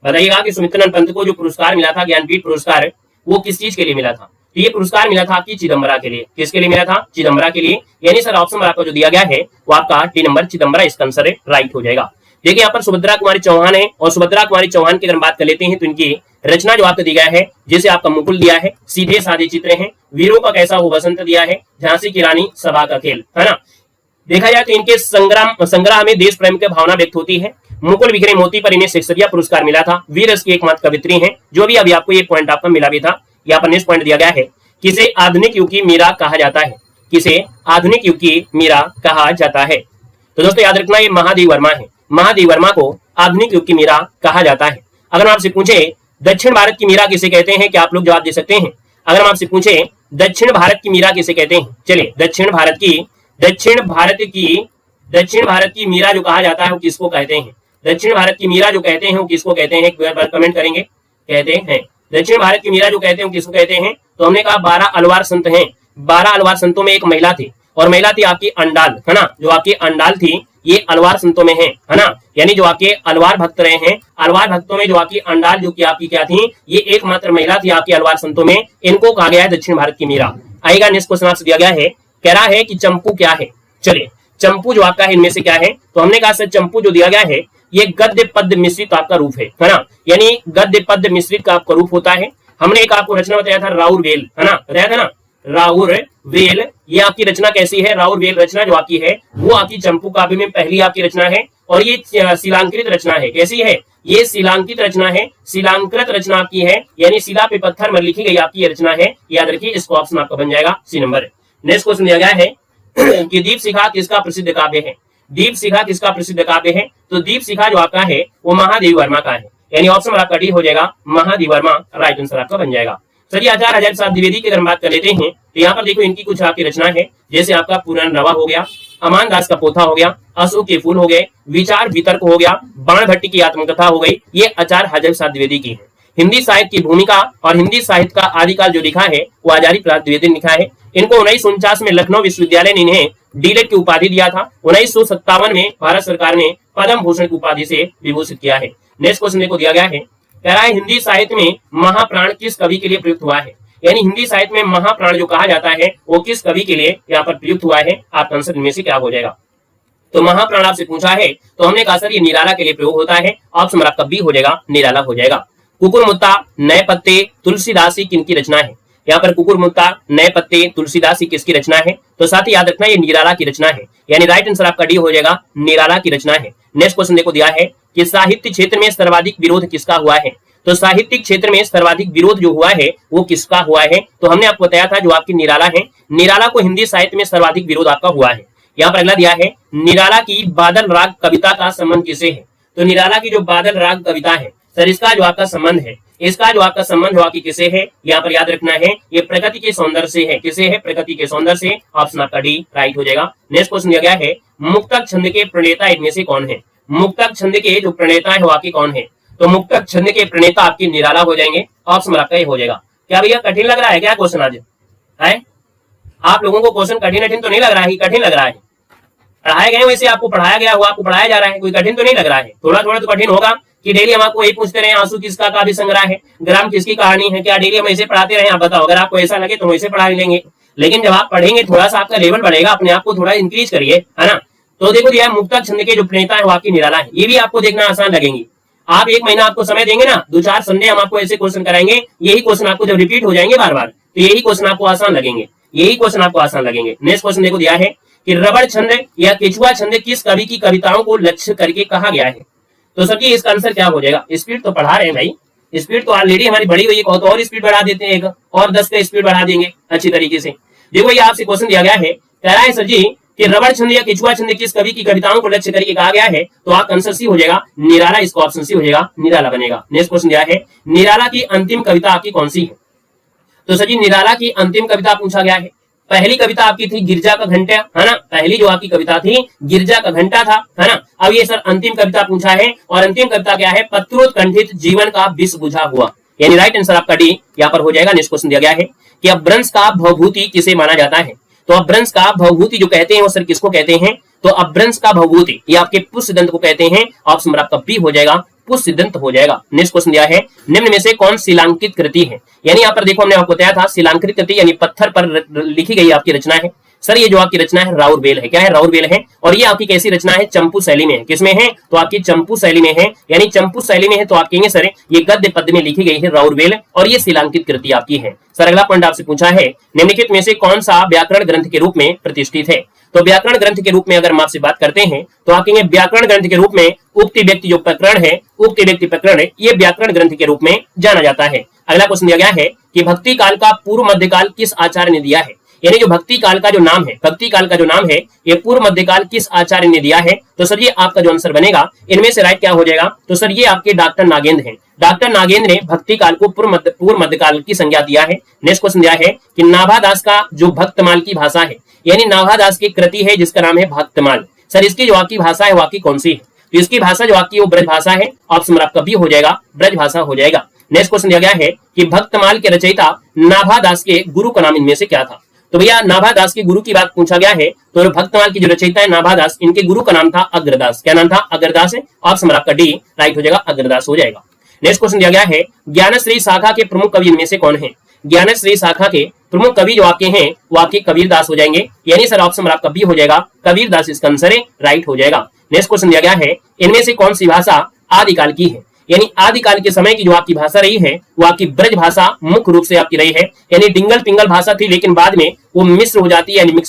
बताइएगा कि सुमित्रानंद पंत को जो पुरस्कार मिला था ज्ञानपीठ पुरस्कार वो किस चीज के लिए मिला था। तो ये पुरस्कार मिला था आपकी चिदम्बरा के लिए। किसके लिए मिला था, चिदम्बरा के लिए, यानी सर ऑप्शन आपका जो दिया गया है वो आपका डी नंबर चिदम्बरा इसका आंसर राइट हो जाएगा। देखिए यहाँ पर सुभद्रा कुमारी चौहान है और सुभद्रा कुमारी चौहान की अगर बात कर लेते हैं तो इनकी रचना जो आपको दी गया है, जैसे आपका मुकुल दिया है, सीधे साधे चित्र हैं, वीरों का कैसा हो बसंत दिया है, झांसी की रानी, सभा का खेल, है ना। देखा जाए तो इनके संग्राम में देश प्रेम की भावना व्यक्त होती है। मुकुल बिखरे मोती पर इन्हें शेक्सपियर पुरस्कार मिला था। वीर रस की एकमात्र कवित्री हैं, जो भी अभी आपको ये पॉइंट आपका मिला भी था। यहाँ पर नेक्स्ट पॉइंट दिया गया है किसे आधुनिक युग की मीरा कहा जाता है, किसे आधुनिक युग की मीरा कहा जाता है। तो दोस्तों याद रखना ये महादेव वर्मा है, महादेव वर्मा को आधुनिक युग की मीरा कहा जाता है। अगर हम आपसे पूछे दक्षिण भारत की मीरा किसे कहते हैं, क्या आप लोग जवाब दे सकते हैं। अगर हम आपसे पूछे दक्षिण भारत की मीरा किसे कहते हैं, चलिए दक्षिण भारत की मीरा जो कहा जाता है वो किसको कहते हैं। दक्षिण भारत की मीरा जो कहते हैं वो किसको कहते हैं, एक बार कमेंट करेंगे। कहते हैं दक्षिण भारत की मीरा जो कहते हैं वो किसको कहते हैं, तो हमने कहा 12 अलवार संत हैं। 12 अलवार संतों में एक महिला थी और महिला थी आपकी अंडाल, है ना, जो आपकी अंडाल थी ये अलवार संतों में है ना, यानी जो आपके अलवार भक्त रहे हैं, अलवार भक्तों में जो आपकी अंडाल जो कि आपकी क्या थी, ये एकमात्र महिला थी आपकी अलवार संतों में, इनको कहा गया है दक्षिण भारत की मीरा। आएगा नेक्स्ट क्वेश्चन आपसे दिया गया है, कह रहा है कि चंपू क्या है। चलिए चंपू जो आपका है इनमें से क्या है, तो हमने कहा सर चंपू जो दिया गया है ये गद्य पद्य मिश्रित आपका रूप है ना, यानी गद्य पद्य मिश्रित का आपका रूप होता है। हमने एक आपको रचना बताया था राउर वेल, है ना, बताया था ना, राउर वेल, ये आपकी रचना कैसी है, राउर वेल रचना जो आपकी है वो आपकी चंपू काव्य में पहली आपकी रचना है और ये शिलांकृत रचना है। कैसी है, ये शिलांकित रचना है, शिलांकृत रचना आपकी है, यानी शिला पे पत्थर में लिखी गई आपकी रचना है। याद रखिए इसको ऑप्शन आपका बन जाएगा सी नंबर। नेक्स्ट क्वेश्चन दिया गया है कि दीप शिखा किसका प्रसिद्ध काव्य है। दीप शिखा किसका प्रसिद्ध काव्य है, तो दीप शिखा जो आपका है वो महादेव वर्मा का है, यानी ऑप्शन आपका डी हो जाएगा, महादेव वर्मा राइट आंसर आपका बन जाएगा। चलिए आचार्य हजारी प्रसाद द्विवेदी की अगर बात कर लेते हैं तो यहाँ पर देखो इनकी कुछ आपकी रचना है, जैसे आपका पुराण रवा हो गया, अमान दास का पोथा हो गया, अशोक के फूल हो गए, विचार वितर्क हो गया, बाण भट्टी की आत्मकथा हो गई, ये आचार्य हजारी प्रसाद द्विवेदी की है। हिंदी साहित्य की भूमिका और हिंदी साहित्य का आदिकाल जो लिखा है वो हजारी प्रसाद द्विवेदी ने लिखा है। इनको 1949 में लखनऊ विश्वविद्यालय ने इन्हें डीलेट की उपाधि दिया था। 1957 में भारत सरकार ने पद्म भूषण की उपाधि से विभूषित किया है। नेक्स्ट क्वेश्चन देखो दिया गया है, कह रहा है हिंदी साहित्य में महाप्राण किस कवि के लिए प्रयुक्त हुआ है, यानी हिंदी साहित्य में महाप्राण जो कहा जाता है वो किस कवि के लिए यहाँ पर प्रयुक्त हुआ है। आपका आंसर इनमें से क्या हो जाएगा, तो महाप्राण आपसे पूछा है तो हमने कहा सर ये निराला के लिए प्रयोग होता है, ऑप्शन आपका बी हो जाएगा, निराला हो जाएगा। कुकुर मुत्ता, नए पत्ते, तुलसीदासी किनकी रचना है, यहाँ पर कुकुरमुत्ता, नए पत्ते, तुलसीदास की किसकी रचना है? तो साथ ही याद रखना ये निराला की रचना है, यानी राइट आंसर आपका डी हो जाएगा, निराला की रचना है। नेक्स्ट क्वेश्चन देखो दिया है कि साहित्य क्षेत्र में सर्वाधिक विरोध किसका हुआ है? तो साहित्यिक क्षेत्र में सर्वाधिक विरोध जो हुआ है वो किसका हुआ है? तो हमने आपको बताया था जो आपकी निराला है, निराला को हिंदी साहित्य में सर्वाधिक विरोध आपका हुआ है। यहाँ पर अगला दिया है निराला की बादल राग कविता का संबंध किसे है? तो निराला की जो बादल राग कविता है सर, इसका जो आपका संबंध है, इसका जो आपका संबंध हुआ कि किसे है? यहाँ पर याद रखना है ये प्रकृति के सौंदर्य से है। किसे है? प्रकृति के सौंदर्य से। ऑप्शन आपका डी राइट हो जाएगा। नेक्स्ट क्वेश्चन दिया गया है मुक्तक छंद के प्रणेता इनमें से कौन है? मुक्तक छंद के जो प्रणेता है वाकई कौन है? तो मुक्तक छंद के प्रणेता आपकी निराला हो जाएंगे। ऑप्शन आपका ये हो जाएगा। क्या भैया कठिन लग रहा है क्या क्वेश्चन आज है? आप लोगों को क्वेश्चन कठिन तो नहीं लग रहा है? कठिन लग रहा है? पढ़ाए गए वैसे आपको पढ़ाया गया हुआ, आपको पढ़ाया जा रहा है, कोई कठिन तो नहीं लग रहा है? थोड़ा थोड़ा तो कठिन होगा कि डेली हम आपको यही पूछते रहे आंसू किसका काव्य संग्रह है, ग्राम किसकी कहानी है, क्या डेली हम ऐसे पढ़ाते रहे? आप बताओ, अगर आपको ऐसा लगे तो वैसे पढ़ा लेंगे, लेकिन जब आप पढ़ेंगे थोड़ा सा आपका लेवल बढ़ेगा, अपने आप को थोड़ा इंक्रीज करिए, है ना। तो देखो दिया मुक्तक छंद के जो प्रणेता है वाकई निराला है, ये भी आपको देखना आसान लगेंगे। आप एक महीना आपको समय देंगे ना, 2-4 संडे हम आपको ऐसे क्वेश्चन कराएंगे, यही क्वेश्चन आपको जब रिपीट हो जाएंगे बार बार तो यही क्वेश्चन आपको आसान लगेंगे, यही क्वेश्चन आपको आसान लगेंगे। नेक्स्ट क्वेश्चन देखो दिया है कि रबड़ छंद या केचुआ छंद किस कवि की कविताओं को लक्ष्य करके कहा गया है? तो सर जी इसका आंसर क्या हो जाएगा? स्पीड तो पढ़ा रहे हैं भाई, स्पीड तो ऑलरेडी हमारी बढ़ी हुई है, तो और स्पीड बढ़ा देते हैं, एक और 10 का स्पीड बढ़ा देंगे अच्छी तरीके से। देखो ये आपसे क्वेश्चन दिया गया है, कह रहा है सर जी कि रबड़ छंद या केचुआ छंद किस कवि की कविताओं को लक्ष्य करके कहा गया है? तो आपका आंसर सी हो जाएगा निराला, इसको ऑप्शन सी हो जाएगा, निराला बनेगा। नेक्स्ट क्वेश्चन दिया है निराला की अंतिम कविता आपकी कौन सी है? तो सर जी निराला की अंतिम कविता पूछा गया है। पहली कविता आपकी थी गिरजा का घंटा, है ना, पहली जो आपकी कविता थी गिरजा का घंटा था, है ना। अब ये सर अंतिम कविता पूछा है, और अंतिम कविता क्या है? पत्रोत्कंठित जीवन का विष बुझा हुआ, यानी राइट आंसर आपका डी यहाँ पर हो जाएगा। नेक्स्ट क्वेश्चन दिया गया है कि अपभ्रंश का भवभूति किसे माना जाता है? तो अपभ्रंश का भवभूति जो कहते हैं वो सर किसको कहते हैं? तो अपभ्रंश का भवभूति ये आपके पुष्यदंत को कहते हैं। ऑप्शन आपका बी हो जाएगा, पुष्यदंत हो जाएगा। नेक्स्ट क्वेश्चन दिया है निम्न में से कौन शिलांकित कृति है? यानी यहाँ पर देखो हमने आपको बताया था शिलांकित कृति यानी पत्थर पर लिखी गई आपकी रचना है। सर ये जो आपकी रचना है राउरवेल है, क्या है? राउरवेल है। और ये आपकी कैसी रचना है? चंपू शैली में है। किसमें है? तो आपकी चंपू शैली में है, यानी चंपू शैली में है तो आप कहेंगे सर ये गद्य पद्य में लिखी गई है राउरवेल, और ये शिलांकित कृति आपकी है। सर अगला पॉइंट आपसे पूछा है निम्नलिखित में से कौन सा व्याकरण ग्रंथ के रूप में प्रतिष्ठित है? तो व्याकरण ग्रंथ के रूप में अगर हम आपसे बात करते हैं तो आप कहेंगे व्याकरण ग्रंथ के रूप में उक्ति व्यक्ति जो प्रकरण है, उक्ति व्यक्ति प्रकरण है, ये व्याकरण ग्रंथ के रूप में जाना जाता है। अगला क्वेश्चन दिया गया है कि भक्ति काल का पूर्व मध्यकाल किस आचार्य ने दिया है? यानी जो भक्ति काल का जो नाम है, भक्ति काल का जो नाम है ये पूर्व मध्यकाल किस आचार्य ने दिया है? तो सर ये आपका जो आंसर बनेगा इनमें से राइट क्या हो जाएगा? तो सर ये आपके डॉक्टर नागेंद्र हैं। डॉक्टर नागेंद्र ने भक्ति काल को पूर्व मध्यकाल की संज्ञा दिया है। नेक्स्ट क्वेश्चन दिया है कि नाभादास का जो भक्तमाल की भाषा है, यानी नाभादास की कृति है जिसका नाम है भक्तमाल, सर इसकी जो आपकी भाषा है वाकई कौन सी है? तो इसकी भाषा जो आपकी वो ब्रज भाषा है। ऑप्शन आपका बी हो जाएगा, ब्रज भाषा हो जाएगा। नेक्स्ट क्वेश्चन दिया गया है कि भक्तमाल के रचयिता नाभादास के गुरु का नाम इनमें से क्या था? तो भैया नाभादास के गुरु की बात पूछा गया है, तो भक्तमाल की जो रचयिता है नाभादास, इनके गुरु का नाम था अग्रदास। क्या नाम था? अग्रदास है। ऑप्शन आपका डी राइट हो जाएगा, अग्रदास हो जाएगा। नेक्स्ट क्वेश्चन दिया गया है ज्ञानश्री शाखा के प्रमुख कवि इनमें से कौन है? ज्ञानश्री शाखा के प्रमुख कवि जो आपके हैं वो आपके कबीरदास हो जाएंगे, यानी सर ऑप्शन आपका बी हो जाएगा, कबीरदास इसका आंसर है, राइट हो जाएगा। नेक्स्ट क्वेश्चन दिया गया है इनमें से कौन सी भाषा आदिकाल की है? यानी आदिकाल के समय की जो आपकी भाषा रही है वो आपकी ब्रज भाषा मुख्य रूप से आपकी रही है, यानी डिंगल पिंगल भाषा थी लेकिन बाद में वो मिश्र हो जाती है, यानी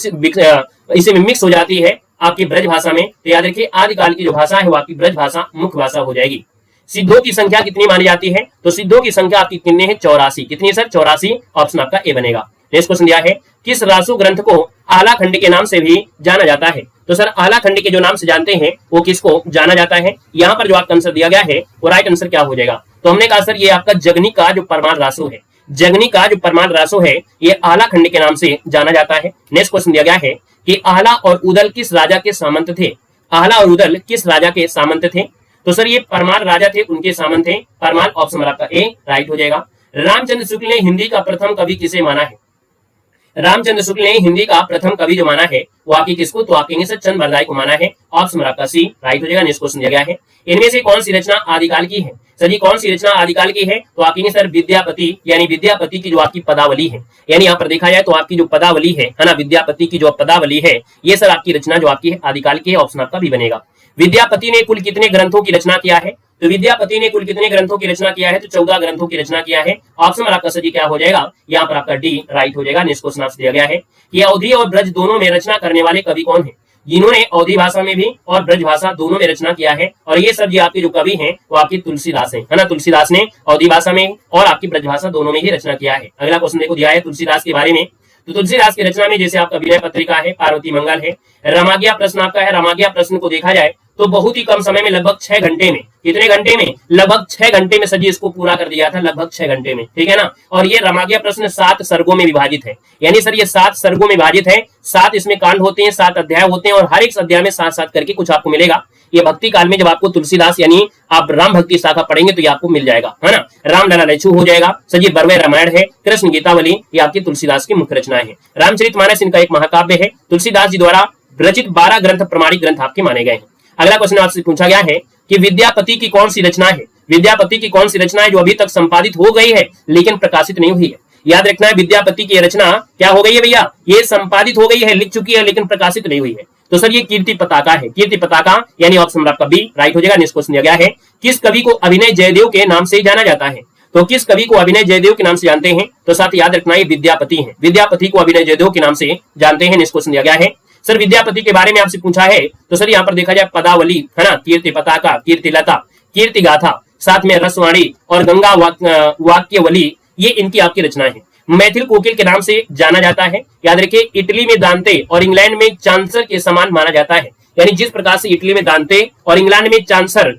इसे मिक्स हो जाती है आपकी ब्रज भाषा में। तो याद रखिए आदिकाल की जो भाषा है वो आपकी ब्रज भाषा मुख्य भाषा हो जाएगी। सिद्धों की संख्या कितनी मानी जाती है? तो सिद्धों की संख्या आपकी कितनी है? 84। कितनी है सर? 84। ऑप्शन आपका ए बनेगा। नेक्स्ट क्वेश्चन दिया है किस रासु ग्रंथ को आला खंड के नाम से भी जाना जाता है? तो सर आला खंड के जो नाम से जानते हैं वो किसको जाना जाता है? यहाँ पर जो आपका आंसर दिया गया है वो राइट आंसर क्या हो जाएगा? तो हमने कहा सर ये आपका जगनी का जो परमाण रासु है, जगनी का जो परमाण रासु है ये आला खंड के नाम से जाना जाता है। नेक्स्ट क्वेश्चन दिया गया है कि आला और उदल किस राजा के सामंत थे? आला और उदल किस राजा के सामंत थे? तो सर ये परमार राजा थे, उनके सामंत थे। परमार ऑप्शन आपका ए राइट हो जाएगा। रामचंद्र शुक्ल ने हिंदी का प्रथम कवि किसे माना है? रामचंद्र शुक्ल ने हिंदी का प्रथम कवि जो माना है वो आपकी किसको? तो आपके सर चंद बरदाई को माना है। ऑप्शन आपका सी राइट हो जाएगा। नेक्स्ट क्वेश्चन दिया गया है इनमें से कौन सी रचना आदिकाल की है? सर ये कौन सी रचना आदिकाल की है? तो आपकी सर विद्यापति, यानी विद्यापति की जो आपकी पदावली है, यानी यहाँ पर देखा जाए तो आपकी जो पदावली है ना, विद्यापति की जो पदावली है ये सर आपकी रचना जो आपकी है आदिकाल की है। ऑप्शन आपका भी बनेगा। विद्यापति ने कुल कितने ग्रंथों की रचना किया है? तो विद्यापति ने कुल कितने ग्रंथों की रचना किया है? तो 14 ग्रंथों की रचना किया है। ऑप्शन में आपका सही क्या हो जाएगा? यहाँ पर आपका डी राइट हो जाएगा। नेक्स्ट क्वेश्चन आपसे दिया गया है कि अवधी और ब्रज दोनों में रचना करने वाले कवि कौन है? जिन्होंने अवधी भाषा में भी और ब्रज भाषा दोनों में रचना किया है, और ये सब आपके जो कवि हैं वो आपकी तुलसीदास है ना। तुलसीदास ने अवधी भाषा में और आपकी ब्रज भाषा दोनों में ही रचना किया है। अगला क्वेश्चन देखो दिया है तुलसीदास के बारे में। तो तुलसीदास की रचना में जैसे आपका विनय पत्रिका है, पार्वती मंगल है, रामाज्ञा प्रश्न आपका है। रामाज्ञा प्रश्न को देखा जाए तो बहुत ही कम समय में, लगभग 6 घंटे में, कितने घंटे में? लगभग 6 घंटे में सर इसको पूरा कर दिया था, लगभग 6 घंटे में, ठीक है ना। और ये रामाज्ञा प्रश्न 7 सर्गों में विभाजित है, यानी सर ये 7 सर्गों में विभाजित है। 7 इसमें कांड होते हैं, 7 अध्याय होते हैं, और हर एक अध्याय में 7-7 करके कुछ आपको मिलेगा। ये भक्ति काल में जब आपको तुलसीदास यानी आप राम भक्ति शाखा पढ़ेंगे तो ये आपको मिल जाएगा, है ना। रामलला लैचू हो जाएगा, सजी बरवे रामायण है, कृष्ण गीतावली ये आपकी तुलसीदास की मुख्य रचनाएं हैं। रामचरितमानस इनका एक महाकाव्य है। तुलसीदास जी द्वारा रचित 12 ग्रंथ प्रमाणिक ग्रंथ आपके माने गए हैं। अगला क्वेश्चन आपसे पूछा गया है कि विद्यापति की कौन सी रचना है? विद्यापति की कौन सी रचना है जो अभी तक संपादित हो गई है लेकिन प्रकाशित नहीं हुई है? याद रखना है, विद्यापति की रचना क्या हो गई है भैया? ये संपादित हो गई है, लिख चुकी है, लेकिन प्रकाशित नहीं हुई है। तो सर ये कीर्ति पताका है। कीर्ति पताका यानी ऑप्शन आपका बी राइट हो जाएगा। नेक्स्ट क्वेश्चन दिया गया है किस कवि को अभिनय जयदेव के नाम से जाना जाता है? तो किस कवि को अभिनय जयदेव के नाम से जानते हैं? तो साथ याद रखना ये विद्यापति है। विद्यापति को अभिनय जयदेव के नाम से जानते हैं। नेक्स्ट क्वेश्चन दिया गया है सर विद्यापति के बारे में आपसे पूछा है, तो सर यहाँ पर देखा जाए पदावली है ना, कीर्ति पताका, कीर्ति लता, कीर्ति गाथा, साथ में रसवाणी और गंगा वाक्यवली, ये इनकी आपकी रचना है। मैथिल कोकिल के नाम से जाना जाता है। याद रखिए इटली में दांते और इंग्लैंड में चांसर के समान माना जाता है, यानी जिस प्रकार से इटली में दांते और इंग्लैंड में चांसर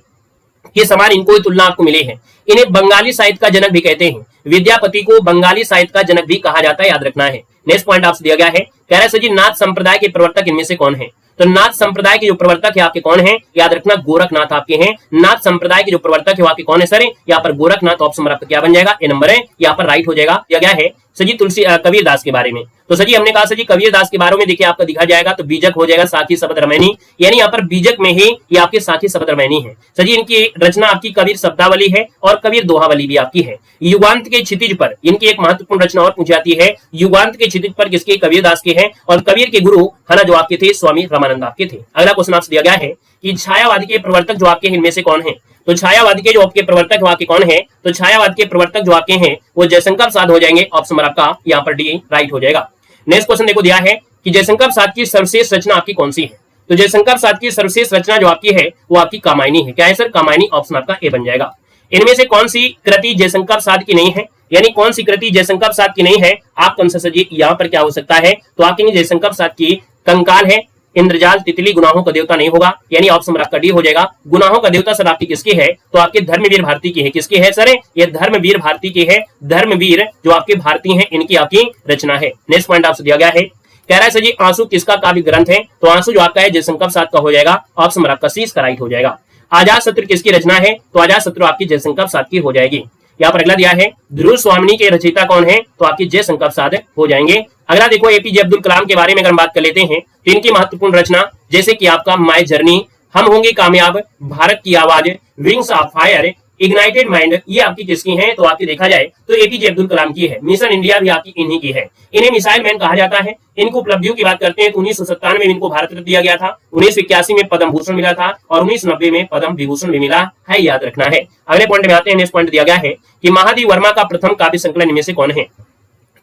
के समान इनको तुलना आपको मिली है। इन्हें बंगाली साहित्य का जनक भी कहते हैं। विद्यापति को बंगाली साहित्य का जनक भी कहा जाता है, याद रखना है। नेक्स्ट पॉइंट आपसे दिया गया है, कह रहा है सर जी नाथ संप्रदाय के प्रवर्तक इनमें से कौन है? तो नाथ संप्रदाय के जो प्रवर्तक है आपके कौन है? याद रखना गोरखनाथ आपके हैं। नाथ संप्रदाय के जो प्रवर्तक है आपके कौन है सर? यहाँ पर गोरखनाथ। ऑप्शन आपका क्या बन जाएगा? ए नंबर है, यहाँ पर राइट हो जाएगा। दिया गया है सजी तुलसी कबीरदास के बारे में। तो सजी हमने कहा सजी कबीरदास के बारे में देखिए आपका दिखा जाएगा तो बीजक हो जाएगा, साखी शब्द रमैनी, यानी यहाँ पर बीजक में ही ये आपके साखी शब्द रमैनी है। सजी इनकी रचना आपकी कबीर शब्दावली है और कबीर दोहावली भी आपकी है। युगांत के क्षितिज पर इनकी एक महत्वपूर्ण रचना और पूछी जाती है। युगांत के क्षितिज पर किसके? कबीरदास के हैं, और कबीर के गुरु है ना जो आपके थे स्वामी रामानंद आपके थे। अगला क्वेश्चन आपसे दिया गया है कि छायावाद के प्रवर्तक जो आपके इनमें से कौन है? तो छायावाद के जो आपके प्रवर्तक आपके कौन है? तो छायावाद के प्रवर्तक जो आपके हैं वो जयशंकर प्रसाद हो जाएंगे। ऑप्शन आपका यहाँ पर डी राइट हो जाएगा। नेक्स्ट क्वेश्चन देखो दिया है कि जयशंकर प्रसाद की सर्वश्रेष्ठ रचना आपकी कौन सी है? तो जयशंकर प्रसाद की सर्वश्रेष्ठ रचना जो आपकी है वो आपकी कामायनी है। क्या है सर? कामायनी। ऑप्शन आपका ए बन जाएगा। इनमें से कौन सी कृति जयशंकर प्रसाद की नहीं है? यानी कौन सी कृति जयशंकर प्रसाद की नहीं है? आप कौन सा सजी यहाँ पर क्या हो सकता है? तो आपके जयशंकर प्रसाद की कंकाल है, इंद्रजाल, तितली, गुनाहों का देवता नहीं होगा, यानी ऑप्शन आपका डी हो जाएगा। गुनाहों का देवता सर आपकी किसकी है? तो आपके धर्मवीर भारती की है। किसकी है सर? ये धर्मवीर भारती की है। धर्मवीर जो आपके भारती हैं इनकी आपकी रचना है। नेक्स्ट पॉइंट आपसे दिया गया है, कह रहा है सर जी आंसू किसका काव्य ग्रंथ है? तो आंसू जो आपका है जयशंकर प्रसाद का हो जाएगा। ऑप्शन आपका सी इसका राइट हो जाएगा। आजाद शत्रु किसकी रचना है? तो आजाद शत्रु आपकी जयशंकर प्रसाद की हो जाएगी। यहाँ पर अगला दिया है ध्रुव स्वामिनी के रचयिता कौन है? तो आपकी जयशंकर प्रसाद हो जाएंगे। अगला देखो एपीजे अब्दुल कलाम के बारे में अगर बात कर लेते हैं तो इनकी महत्वपूर्ण रचना जैसे कि आपका माय जर्नी, हम होंगे कामयाब, भारत की आवाज, wings of fire, ignited mind, ये आपकी किसकी हैं? तो आपकी देखा जाए तो एपीजे अब्दुल कलाम की है। मिशन इंडिया भी आपकी इन्हीं की है। इन्हें मिसाइल मैन कहा जाता है। इनको उपलब्धियों की बात करते हैं तो 1997 में इनको भारत रत्न दिया गया था, 1981 में पद्म भूषण मिला था और 1990 में पद्म विभूषण भी मिला है, याद रखना है। अगले पॉइंट में आते हैं। नेक्स्ट पॉइंट दिया गया है कि महादेव वर्मा का प्रथम काव्य संकलन इनमें से कौन है?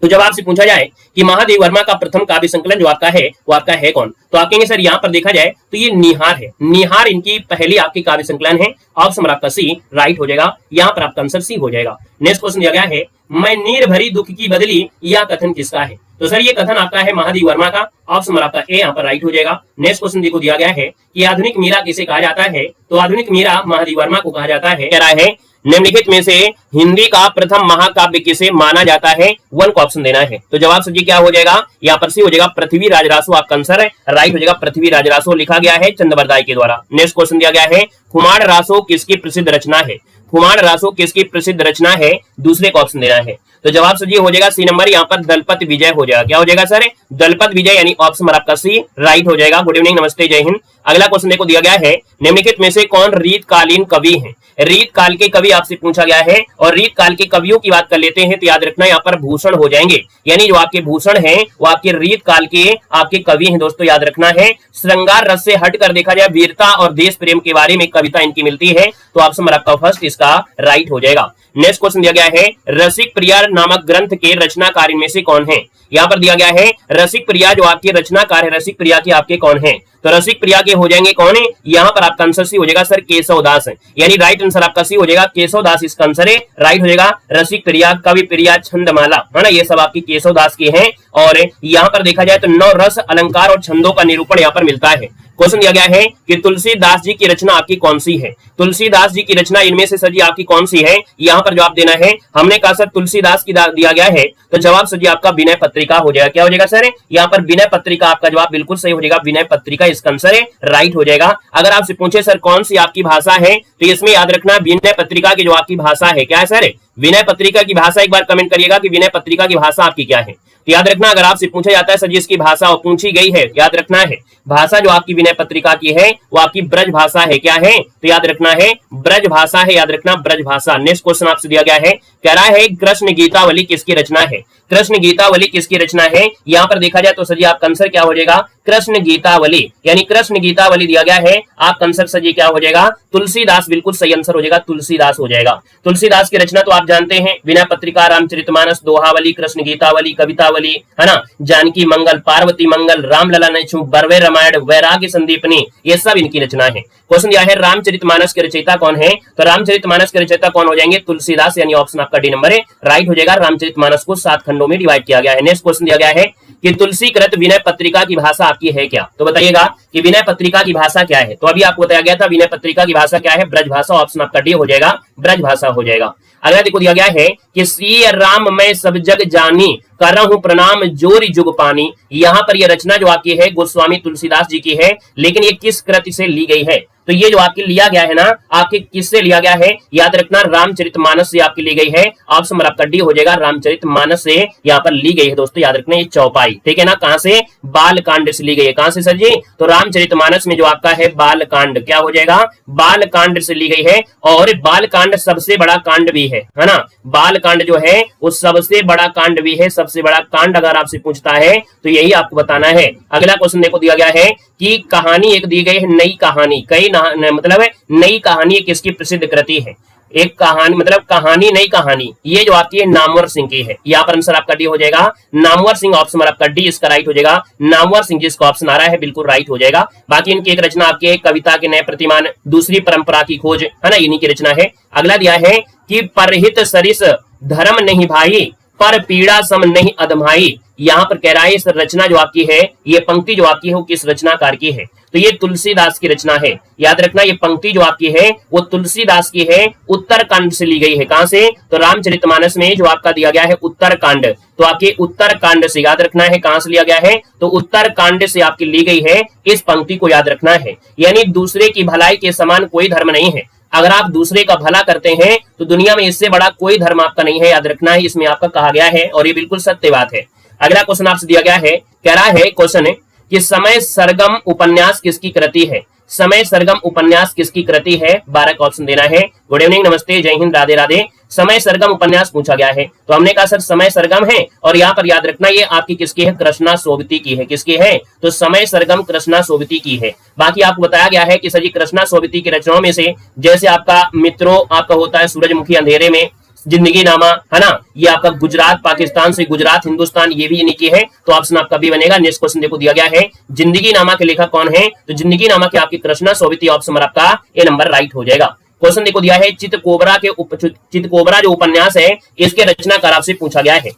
तो जब आपसे पूछा जाए कि महादेव वर्मा का प्रथम काव्य संकलन जो आपका है वो आपका है कौन? तो आप कहेंगे सर यहाँ पर देखा जाए तो ये निहार है। निहार इनकी पहली आपकी काव्य संकलन है। ऑप्शन आपका सी राइट हो जाएगा। यहाँ पर आपका आंसर सी हो जाएगा। नेक्स्ट क्वेश्चन दिया गया है, मैं नीर भरी दुख की बदली, यह कथन किसका है? तो सर ये कथन आपका है महादेव वर्मा का। ऑप्शन आपका ए यहाँ पर राइट हो जाएगा। नेक्स्ट क्वेश्चन देखो दिया गया है कि आधुनिक मीरा किसे कहा जाता है? तो आधुनिक मीरा महादेव वर्मा को कहा जाता है। कह रहा है निम्नलिखित में से हिंदी का प्रथम महाकाव्य किसे माना जाता है? वन को ऑप्शन देना है। तो जवाब सर जी क्या हो जाएगा? यहाँ पर सी हो जाएगा पृथ्वी राजरासो। आपका आंसर राइट हो जाएगा। पृथ्वी राजरासो लिखा गया है चंद्रबरदाई के द्वारा। नेक्स्ट क्वेश्चन दिया गया है, खुमार रासो किसकी प्रसिद्ध रचना है? खुमार रासो किसकी प्रसिद्ध रचना है? दूसरे को ऑप्शन देना है। तो जवाब सर जी हो जाएगा सी नंबर, यहाँ पर दलपत विजय हो जाएगा। क्या हो जाएगा सर? दलपत विजय, यानी ऑप्शन आपका सी राइट हो जाएगा। गुड इवनिंग, नमस्ते, जय हिंद। अगला क्वेश्चन देखो दिया गया है, निम्नलिखित में से कौन रीतकालीन कवि हैं? रीतकाल के कवि आपसे पूछा गया है, और रीतकाल के कवियों की बात कर लेते हैं तो याद रखना यहाँ पर भूषण हो जाएंगे, यानी जो आपके भूषण हैं वो आपके रीतकाल के आपके कवि हैं दोस्तों, याद रखना है। श्रृंगार रस से हटकर देखा जाए वीरता और देश प्रेम के बारे में कविता इनकी मिलती है, तो ऑप्शन नंबर आपका फर्स्ट इसका राइट हो जाएगा। नेक्स्ट क्वेश्चन दिया गया है, रसिक प्रिया नामक ग्रंथ के रचनाकार इनमें से कौन है? यहाँ पर दिया गया है रसिक प्रिया जो आपके रचनाकार है, रसिक प्रिया के आपके कौन है? तो रसिक प्रिया के हो जाएंगे कौन है? यहाँ पर आपका आंसर सी हो जाएगा सर केशव दास है, यानी राइट आंसर आपका सी हो जाएगा केशव दास इसका आंसर है, राइट हो जाएगा। रसिक प्रिया, कवि प्रिया, छंदमाला है ना, ये सब आपकी केशव दास की हैं। और यहाँ पर देखा जाए तो नौ रस, अलंकार और छंदों का निरूपण यहाँ पर मिलता है। क्वेश्चन दिया गया है कि तुलसीदास जी की रचना आपकी कौन सी है? तुलसीदास जी की रचना इनमें से सर जी आपकी कौन सी है? यहाँ पर जवाब देना है। हमने कहा सर तुलसीदास की दिया गया है, तो जवाब सर जी आपका विनय पत्रिका हो जाएगा। क्या हो जाएगा सर? यहाँ पर विनय पत्रिका आपका जवाब बिल्कुल सही हो जाएगा, विनय पत्रिका इसका आंसर है, राइट हो जाएगा। अगर आपसे पूछे सर कौन सी आपकी भाषा है, तो इसमें याद रखना विनय पत्रिका की जो आपकी भाषा है क्या है सर? विनय पत्रिका की भाषा, एक बार कमेंट करिएगा कि विनय पत्रिका की भाषा आपकी क्या है। तो याद रखना अगर आपसे पूछा जाता है सर जिसकी भाषा पूछी गई है, याद रखना है भाषा जो आपकी विनय पत्रिका की है वो आपकी ब्रज भाषा है। क्या है? तो याद रखना है ब्रज भाषा है, याद रखना ब्रज भाषा। नेक्स्ट क्वेश्चन आपसे दिया गया है, कह रहा है कृष्ण गीतावली किसकी रचना है? कृष्ण गीतावली किसकी रचना है? यहाँ पर देखा जाए तो सर जी आपका आंसर क्या हो जाएगा? कृष्ण गीतावली, यानी कृष्ण गीतावली दिया गया है, आपका आंसर सर जी क्या हो जाएगा? तुलसीदास, बिल्कुल सही आंसर हो जाएगा, तुलसीदास हो जाएगा। तुलसीदास की रचना तो आप जानते हैं, विनय पत्रिका, रामचरितमानस, दोहावली, कृष्ण गीतावली, कवितावली है ना, जानकी मंगल, पार्वती मंगल, रामलला नैछू, बरवे रामायण, वैराग्य संदीपनी, ये सब इनकी रचना है। क्वेश्चन दिया है रामचरितमानस के रचयिता कौन है? तो रामचरितमानस के रचयिता कौन हो जाएंगे? तुलसीदास, यानी ऑप्शन आपका डी नंबर है, राइट हो जाएगा। रामचरितमानस को 7 खंडों में डिवाइड किया गया है। नेक्स्ट क्वेश्चन दिया गया है कि तुलसीकृत विनय पत्रिका की भाषा आपकी है क्या? तो बताइएगा कि विनय पत्रिका की भाषा क्या है। तो अभी आपको बताया गया था विनय पत्रिका की भाषा क्या है? ब्रज भाषा, ऑप्शन आपका डी हो जाएगा, ब्रज भाषा हो जाएगा। अगला देखो दिया गया है कि श्री राम मैं सब जग जानी, करहूं प्रणाम जोरी जुग पानी। यहाँ पर यह रचना जो आपकी है गोस्वामी तुलसीदास जी की है, लेकिन ये किस कृति से ली गई है? तो ये जो आपकी लिया गया है ना, आपके किससे लिया गया है? याद रखना रामचरितमानस से आपकी ली गई है, ऑप्शन नंबर आपका डी हो जाएगा, रामचरितमानस से यहाँ पर ली गई है दोस्तों, याद रखना ये चौपाई, ठीक है ना। कहां से? बालकांड से ली गई है। कहां से सर जी? तो रामचरितमानस में जो आपका है बालकांड, क्या हो जाएगा? बालकांड से ली गई है। और बालकांड सबसे बड़ा कांड भी है ना, बालकांड जो है वो सबसे बड़ा कांड भी है, सबसे बड़ा कांड अगर आपसे पूछता है तो यही आपको बताना है। अगला क्वेश्चन देखो दिया गया है कि कहानी एक दी गई है, नई कहानी, कई मतलब है नई कहानी एक किसकी प्रसिद्ध कृति है? एक कहानी मतलब कहानी, नई कहानी, ये जो आपकी है नामवर सिंह की है। यहाँ पर आंसर आपका डी हो जाएगा, नामवर सिंह, ऑप्शन आपका डी इसका राइट हो जाएगा। नामवर सिंह जिसका ऑप्शन आ रहा है बिल्कुल राइट हो जाएगा। बाकी इनकी एक रचना आपकी है कविता के नए प्रतिमान, दूसरी परंपरा की खोज, है ना, इन्हीं की रचना है। अगला दिया है कि परहित सरिस धर्म नहीं भाई, पर पीड़ा सम नहीं अदमाई। यहाँ पर कह रहा है इस रचना जो आपकी है, ये पंक्ति जो आपकी है वो किस रचनाकार की है? तो ये तुलसीदास की रचना है। याद रखना ये पंक्ति जो आपकी है वो तुलसीदास की है, उत्तरकांड से ली गई है। कहां से? तो रामचरितमानस में जो आपका दिया गया है उत्तरकांड, तो आपके उत्तरकांड से, याद रखना है कहां से लिया गया है? तो उत्तरकांड से आपकी ली गई है, इस पंक्ति को याद रखना है। यानी दूसरे की भलाई के समान कोई धर्म नहीं है। अगर आप दूसरे का भला करते हैं तो दुनिया में इससे बड़ा कोई धर्म आपका नहीं है, याद रखना है, इसमें आपका कहा गया है और ये बिल्कुल सत्य बात है। अगला क्वेश्चन आपसे दिया गया है, कह रहा है क्वेश्चन है कि समय सरगम उपन्यास किसकी कृति है? समय सरगम उपन्यास किसकी कृति है? 12 का ऑप्शन देना है। गुड इवनिंग, नमस्ते, जय हिंद, राधे राधे। समय सरगम उपन्यास पूछा गया है, तो हमने कहा सर समय सरगम है, और यहाँ पर याद रखना ये आपकी किसकी है? कृष्णा सोबती की है। किसकी है? तो समय सरगम कृष्णा सोबती की है। बाकी आपको बताया गया है कि सर जी कृष्णा सोबती की रचनाओं में से जैसे आपका मित्रों आपका होता है सूरजमुखी अंधेरे में, जिंदगी नामा, है ना, ये आपका गुजरात पाकिस्तान से गुजरात हिंदुस्तान, ये भी इन्हीं की है, तो ऑप्शन आपका भी बनेगा। नेक्स्ट क्वेश्चन देखो दिया गया है जिंदगी नामा के लेखक कौन है? तो जिंदगी नामा के आपकी कृष्णा सोबती, ऑप्शन नंबर आपका ए नंबर राइट हो जाएगा। क्वेश्चन देखो दिया है चितकोबरा जो उपन्यास है इसके रचनाकार आपसे पूछा गया है।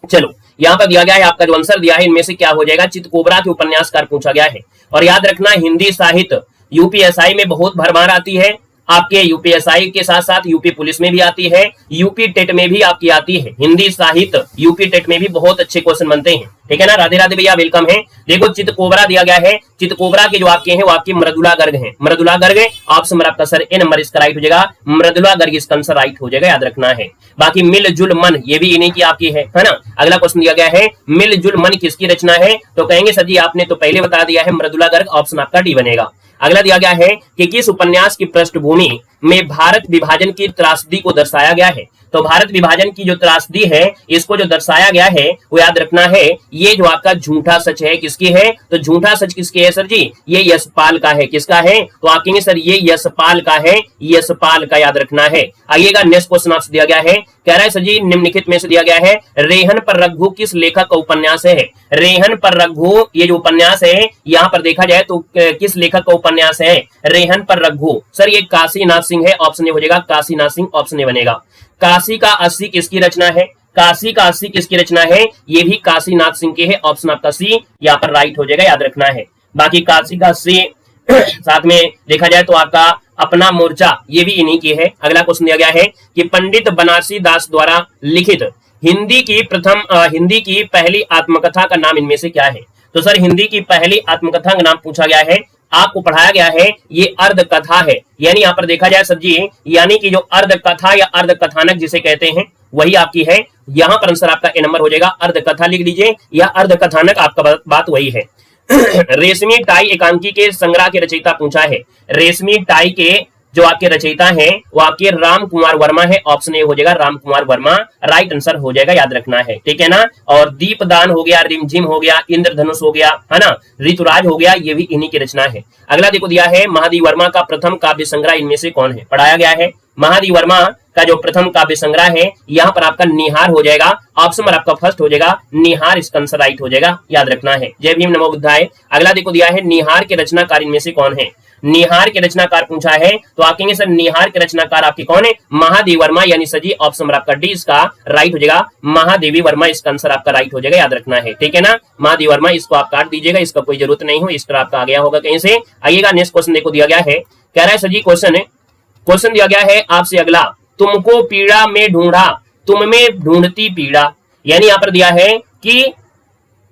चलो यहाँ पर दिया गया है आपका जो आंसर दिया है इनमें से क्या हो जाएगा? चितकोबरा के उपन्यासकार पूछा गया है। और याद रखना हिंदी साहित्य यूपीएसआई में बहुत भरमार आती है, आपके यूपीएसआई के साथ साथ यूपी पुलिस में भी आती है, यूपी टेट में भी आपकी आती है। हिंदी साहित्य यूपी टेट में भी बहुत अच्छे क्वेश्चन बनते हैं, ठीक है ना। राधे राधे भैया, वेलकम है। देखो चितकोबरा दिया गया है, चितकोबरा के जो आपके हैं वो आपकी मृदुला गर्ग हैं। मृदुला गर्ग ऑप्शन नंबर आपका सर ए नंबर इसका राइट हो जाएगा। मृदुला गर्ग इसका आंसर राइट हो जाएगा, याद रखना है। बाकी मिलजुल मन ये भी इन्हीं की आपकी है ना। अगला क्वेश्चन दिया गया है मिलजुल मन किसकी रचना है, तो कहेंगे सर जी आपने तो पहले बता दिया है मृदुला गर्ग, ऑप्शन आपका डी बनेगा। अगला दिया गया है कि किस उपन्यास की पृष्ठभूमि में भारत विभाजन की त्रासदी को दर्शाया गया है, तो भारत विभाजन की जो त्रासदी है इसको जो दर्शाया गया है वो याद रखना है, ये जो आपका झूठा सच है किसकी है, तो झूठा सच किसकी है सर जी, ये यशपाल का है। किसका है, तो आप कहेंगे सर ये यशपाल का है, यशपाल का, याद रखना है। आइएगा नेक्स्ट क्वेश्चन आपसे दिया गया है, कह रहा है सर जी निम्नलिखित में से दिया गया है रेहन पर रघु किस लेखक का उपन्यास है। रेहन पर रघु ये जो उपन्यास है यहाँ पर देखा जाए तो किस लेखक का उपन्यास है, रेहन पर रघु, सर ये काशीनाथ सिंह है, ऑप्शन ए हो जाएगा काशीनाथ सिंह, ऑप्शन ए बनेगा। काशी का 80 किसकी रचना है, काशी का 80 किसकी रचना है, ये भी काशीनाथ सिंह के है, ऑप्शन आपका सी यहाँ पर राइट हो जाएगा, याद रखना है। बाकी काशी का 80 साथ में देखा जाए तो आपका अपना मोर्चा ये भी इन्हीं की है। अगला क्वेश्चन दिया गया है कि पंडित बनारसी दास द्वारा लिखित हिंदी की पहली आत्मकथा का नाम इनमें से क्या है, तो सर हिंदी की पहली आत्मकथा का नाम पूछा गया है, आपको पढ़ाया गया है, ये अर्ध कथा है। यानी यहाँ पर देखा जाए सर जी, यानी कि जो अर्ध कथा या अर्ध कथानक जिसे कहते हैं वही आपकी है। यहाँ पर आंसर आपका ए नंबर हो जाएगा, अर्ध कथा लिख लीजिए या अर्ध कथानक, आपका बात वही है। रेशमी टाई एकांकी के संग्रह के रचयिता पूछा है, रेशमी टाई के जो आपके रचयिता हैं वो आपके राम कुमार वर्मा है, ऑप्शन ए हो जाएगा राम कुमार वर्मा, राइट आंसर हो जाएगा, याद रखना है, ठीक है ना। और दीपदान हो गया, रिमझिम हो गया, इंद्रधनुष हो गया, है ना, ऋतुराज हो गया, ये भी इन्हीं की रचना है। अगला देखो दिया है महादेव वर्मा का प्रथम काव्य संग्रह इनमें से कौन है, पढ़ाया गया है महादेव वर्मा का जो प्रथम काव्य संग्रह है यहाँ पर आपका निहार हो जाएगा, ऑप्शन पर आपका फर्स्ट हो जाएगा निहार, इसका आंसर राइट हो जाएगा, याद रखना है। जय भीम नमो बुद्धाय। अगला देखो दिया है निहार के रचनाकार इनमें से कौन है, निहार के रचनाकार पूछा है, तो आप कहेंगे सर निहार के रचनाकार आपके कौन है, महादेव वर्मा, यानी सजी ऑप्शन नंबर आपका डी इसका राइट हो जाएगा, महादेवी वर्मा इसका आंसर आपका राइट हो जाएगा, याद रखना है, ठीक है ना। महादेव वर्मा इसको आप काट दीजिएगा, इसका कोई जरूरत नहीं हो, इस तरह आपका आ गया होगा कहीं से। आइएगा नेक्स्ट क्वेश्चन देखो दिया गया है, कह रहा है सजी क्वेश्चन दिया गया है आपसे अगला, तुमको पीड़ा में ढूंढा तुम में ढूंढती पीड़ा, यानी यहाँ पर दिया है कि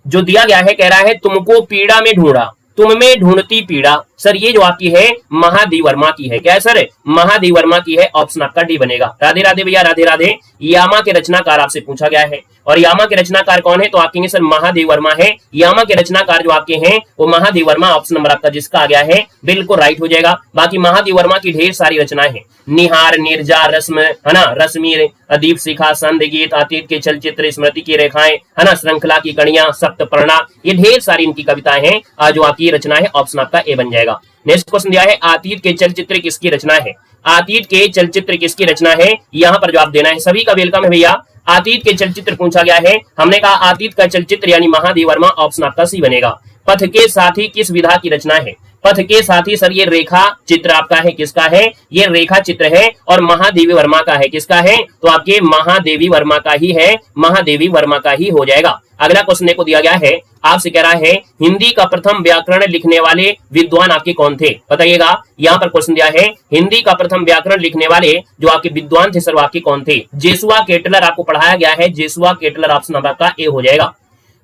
जो दिया गया है कह रहा है तुमको पीड़ा में ढूंढा तुम में ढूंढती पीड़ा, सर ये जो आपकी है महादेव वर्मा की है, क्या है सर, महादेव वर्मा की है, ऑप्शन आपका डी बनेगा। राधे राधे भैया, राधे राधे। यामा के रचनाकार आपसे पूछा गया है, और यामा के रचनाकार कौन है, तो आप कहेंगे सर महादेव वर्मा है। यामा के रचनाकार जो आपके हैं वो महादेव वर्मा, ऑप्शन नंबर आपका जिसका आ गया है बिल्कुल राइट हो जाएगा। बाकी महादेव वर्मा की ढेर सारी रचनाएं हैं, निहार, निर्जा, रस्म, है ना, रश्मि, दीप शिखा, संध गीत, अतीत के चलचित्र, स्मृति की रेखाएं, है ना, श्रृंखला की कड़ियां, सप्तपर्णा, ये ढेर सारी इनकी कविताएं हैं जो आपकी रचना है, ऑप्शन आपका ए बन जाएगा। नेक्स्ट क्वेश्चन दिया है अतीत के चलचित्र किसकी रचना है, अतीत के चलचित्र किसकी रचना है, यहाँ पर जवाब देना है। सभी का वेलकम है भैया। अतीत के चलचित्र पूछा गया है, हमने कहा अतीत का चलचित्र यानी महादेव वर्मा, ऑप्शन आपका सी बनेगा। पथ के साथी किस विधा की रचना है, पथ के साथी सर ये रेखा चित्र आपका है, किसका है, ये रेखा चित्र है, और महादेवी वर्मा का है, किसका है, तो आपके महादेवी वर्मा का ही है, महादेवी वर्मा का ही हो जाएगा। अगला क्वेश्चन को दिया गया है, आपसे कह रहा है हिंदी का प्रथम व्याकरण लिखने वाले विद्वान आपके कौन थे, बताइएगा। यहाँ पर क्वेश्चन दिया है हिंदी का प्रथम व्याकरण लिखने वाले जो आपके विद्वान थे सर आपके कौन थे, जेसुआ केटलर आपको पढ़ाया गया है, जेसुआ केटलर, ऑप्शन नंबर का ए हो जाएगा।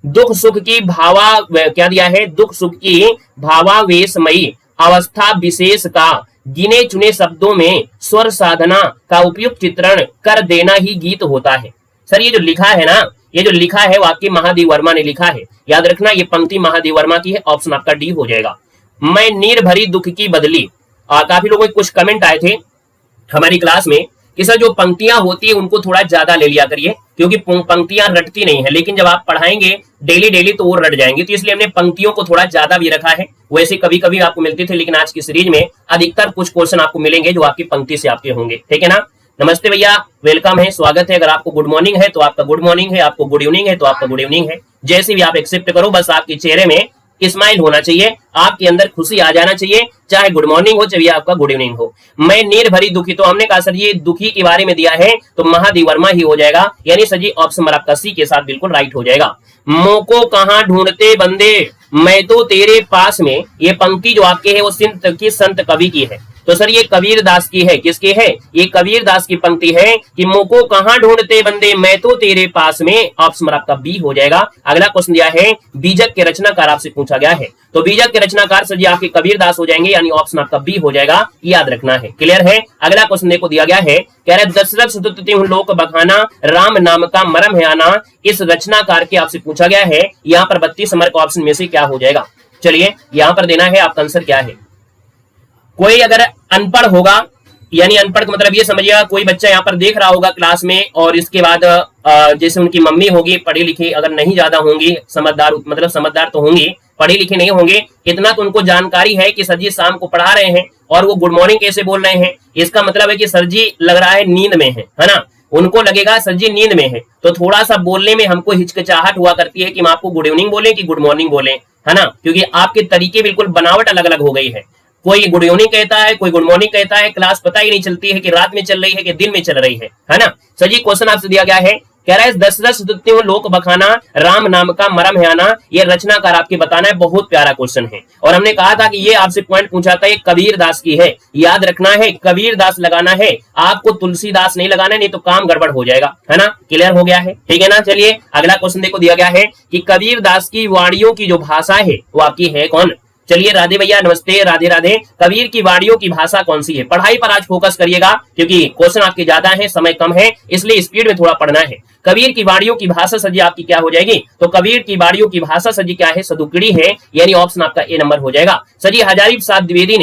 दुख सुख की क्या दिया है, दुख सुख की भावावेशमयी अवस्था विशेष का गिने चुने शब्दों में स्वर साधना का उपयुक्त चित्रण कर देना ही गीत होता है। सर ये जो लिखा है ना, ये जो लिखा है वो आपके महादेव वर्मा ने लिखा है, याद रखना ये पंक्ति महादेव वर्मा की है, ऑप्शन आपका डी हो जाएगा। मैं नीर भरी दुख की बदली, काफी लोगों के कुछ कमेंट आए थे हमारी क्लास में कि सर जो पंक्तियां होती है उनको थोड़ा ज्यादा ले लिया करिए, क्योंकि पंक्तियां रटती नहीं है, लेकिन जब आप पढ़ाएंगे डेली डेली तो वो रट जाएंगे, तो इसलिए हमने पंक्तियों को थोड़ा ज्यादा भी रखा है। वैसे कभी कभी आपको मिलते थे, लेकिन आज की सीरीज में अधिकतर कुछ क्वेश्चन आपको मिलेंगे जो आपकी पंक्ति से आपके होंगे, ठीक है ना। नमस्ते भैया, वेलकम है, स्वागत है। अगर आपको गुड मॉर्निंग है तो आपका गुड मॉर्निंग है, आपको गुड इवनिंग है तो आपका गुड इवनिंग है, जैसे भी आप एक्सेप्ट करो, बस आपके चेहरे में स्माइल होना चाहिए, आपके अंदर खुशी आ जाना चाहिए, चाहे गुड मॉर्निंग हो चाहे आपका गुड इवनिंग हो। मैं नीर भरी दुखी, तो हमने कहा सर ये दुखी के बारे में दिया है तो महादेव वर्मा ही हो जाएगा, यानी सर जी ऑप्शन आपका सी के साथ बिल्कुल राइट हो जाएगा। मोको कहां ढूंढते बंदे मैं तो तेरे पास में, ये पंक्ति जो आपके है वो किस संत कवि की है, तो सर ये कबीर दास की है, किसकी है? ये कबीर दास की पंक्ति है कि मुझको कहां ढूंढते बंदे मैं तो तेरे पास में। ऑप्शन नंबर आपका बी हो जाएगा। अगला क्वेश्चन दिया है बीजक के रचनाकार आपसे पूछा गया है, तो बीजक के रचनाकार सर जी आपके कबीर दास हो जाएंगे, यानी ऑप्शन आपका बी हो जाएगा, याद रखना है। क्लियर है? अगला क्वेश्चन देखो दिया गया है, कह रहे दशरथ सुतति हूं लोक बखाना राम नाम का मरम है आना। इस रचनाकार के आपसे पूछा गया है, यहाँ पर 32 नंबर का ऑप्शन में से क्या हो जाएगा? चलिए यहाँ पर देना है आपका आंसर क्या है। कोई अगर अनपढ़ होगा, यानी अनपढ़ का मतलब ये समझिएगा कोई बच्चा यहाँ पर देख रहा होगा क्लास में, और इसके बाद जैसे उनकी मम्मी होगी पढ़ी लिखी, अगर नहीं ज्यादा होंगी समझदार, मतलब समझदार तो होंगी, पढ़ी लिखी नहीं होंगे, इतना तो उनको जानकारी है कि सर जी शाम को पढ़ा रहे हैं और वो गुड मॉर्निंग कैसे बोल रहे हैं, इसका मतलब है कि सर जी लग रहा है नींद में है ना। उनको लगेगा सर जी नींद में है, तो थोड़ा सा बोलने में हमको हिचकिचाहट हुआ करती है कि हम आपको गुड इवनिंग बोले कि गुड मॉर्निंग बोले, है ना, क्योंकि आपके तरीके बिल्कुल बनावट अलग अलग हो गई है। कोई गुड इवनिंग कहता है, कोई गुड मॉर्निंग कहता है, क्लास पता ही नहीं चलती है कि रात में चल रही है कि दिन में चल रही है ना। सर जी क्वेश्चन आपसे दिया गया है, कह रहा है दशरथ सुतति हूं लोक बखाना राम नाम का मरम है आना। ये रचनाकार आपके बताना है, बहुत प्यारा क्वेश्चन है, और हमने कहा था कि ये आपसे पॉइंट पूछा था, ये कबीर दास की है, याद रखना है, कबीर दास लगाना है, आपको तुलसीदास नहीं लगाना है, नहीं तो काम गड़बड़ हो जाएगा, है ना। क्लियर हो गया है? ठीक है ना। चलिए अगला क्वेश्चन देखो दिया गया है कि कबीर दास की वाणियों की जो भाषा है वो आपकी है कौन? चलिए राधे भैया नमस्ते, राधे राधे। कबीर की वाणियों की भाषा कौन सी है? पढ़ाई पर आज फोकस करिएगा, क्योंकि क्वेश्चन आपके ज्यादा है, समय कम है, इसलिए स्पीड में थोड़ा पढ़ना है। कबीर की वाणियों की भाषा सजी आपकी क्या हो जाएगी? तो कबीर की वाणियों की भाषा सजी क्या है? सदुकड़ी है, यानी ऑप्शन आपका ए नंबर हो जाएगा। सजी हजारी प्रसाद द्विवेदी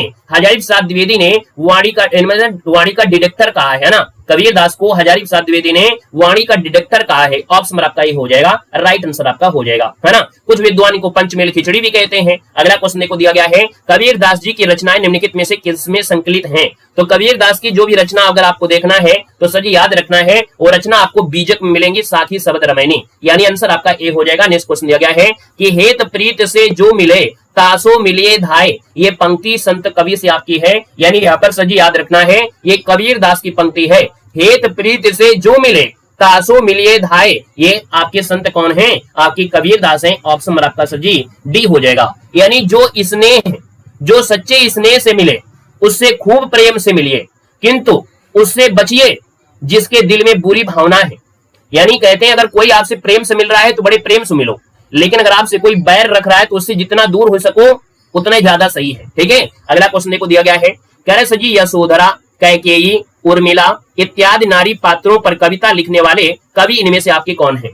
ने वाणी का डिटेक्टर कहा है ना, कबीर दास को हजारी प्रसाद द्विवेदी ने वाणी का डिटेक्टर कहा है, ऑप्शन आपका ये हो जाएगा, राइट आंसर आपका हो जाएगा, है ना। कुछ विद्वान को पंचमेल खिचड़ी भी कहते हैं। अगला क्वेश्चन देखो दिया गया है, कबीर दास जी की रचनाएं निम्नलिखित में से किसमें संकलित हैं? तो कबीर दास की जो भी रचना अगर आपको देखना है तो सर जी याद रखना है, वो रचना आपको बीजक में मिलेंगी, साथ ही शब्द रामायणी, यानी आंसर आपका ए हो जाएगा। नेक्स्ट क्वेश्चन दिया गया है कि हेत प्रीत से जो मिले तासो मिलिए धाय। ये पंक्ति संत कवि से आपकी है, यानी यहाँ पर सर जी याद रखना है, ये कबीर दास की पंक्ति है। हेत प्रीत से जो मिले तासो मिलिए धाय, ये आपके संत कौन हैं? आपकी कबीर दास हैं, ऑप्शन आपका सर जी डी हो जाएगा। यानी जो स्नेह, जो सच्चे स्नेह से मिले उससे खूब प्रेम से मिलिए, किंतु उससे बचिए जिसके दिल में बुरी भावना है। यानी कहते हैं अगर कोई आपसे प्रेम से मिल रहा है तो बड़े प्रेम से मिलो, लेकिन अगर आपसे कोई बैर रख रहा है तो उससे जितना दूर हो सको उतना ही ज्यादा सही है। ठीक है। अगला क्वेश्चन देखो दिया गया है, कह रहे सजी यशोधरा, कैकेयी, उर्मिला इत्यादि नारी पात्रों पर कविता लिखने वाले कवि इनमें से आपके कौन है?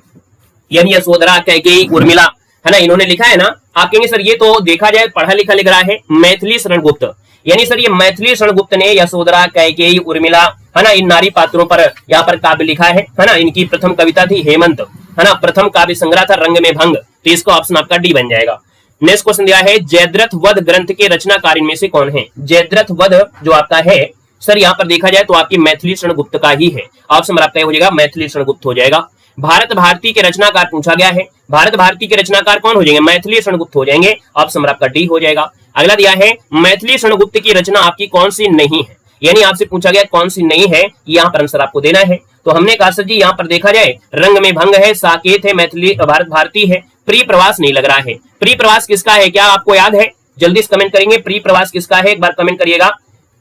यानी यशोधरा, कैकेयी, उर्मिला, है ना, इन्होंने लिखा है ना। आप कहेंगे सर ये तो देखा जाए पढ़ा लिखा लिख रहा है, मैथिली शरण गुप्त, यानी सर ये मैथिली शरण गुप्त ने यशोधरा, कैकेयी, उर्मिला, है ना, इन नारी पात्रों पर यहाँ पर काव्य लिखा है ना। इनकी प्रथम कविता थी हेमंत, है ना, प्रथम काव्य संग्रह था रंग में भंग, तो इसको ऑप्शन आपका डी बन जाएगा। नेक्स्ट क्वेश्चन दिया है, जयद्रथ वध ग्रंथ के रचनाकार इनमें से कौन है? जयद्रथ वध जो आपका है सर यहाँ पर देखा जाए तो आपकी मैथिली शरण गुप्त का ही है, ऑप्शन आपका हो जाएगा मैथिली शरण गुप्त हो जाएगा। भारत भारती के रचनाकार पूछा गया है, भारत भारती के रचनाकार कौन हो जाएंगे? मैथिली शरण गुप्त हो जाएंगे, ऑप्शन आपका डी हो जाएगा। अगला दिया है, मैथिली शरण गुप्त की रचना आपकी कौन सी नहीं है? यानी आपसे पूछा गया कौन सी नहीं है, यहाँ पर आंसर आपको देना है। तो हमने कहा सर जी यहाँ पर देखा जाए रंग में भंग है, साकेत है, मैथिली भारत भारती है, प्रिय प्रवास नहीं लग रहा है। प्रिय प्रवास किसका है, क्या आपको याद है? जल्दी से कमेंट करेंगे, प्रिय प्रवास किसका है, एक बार कमेंट करिएगा।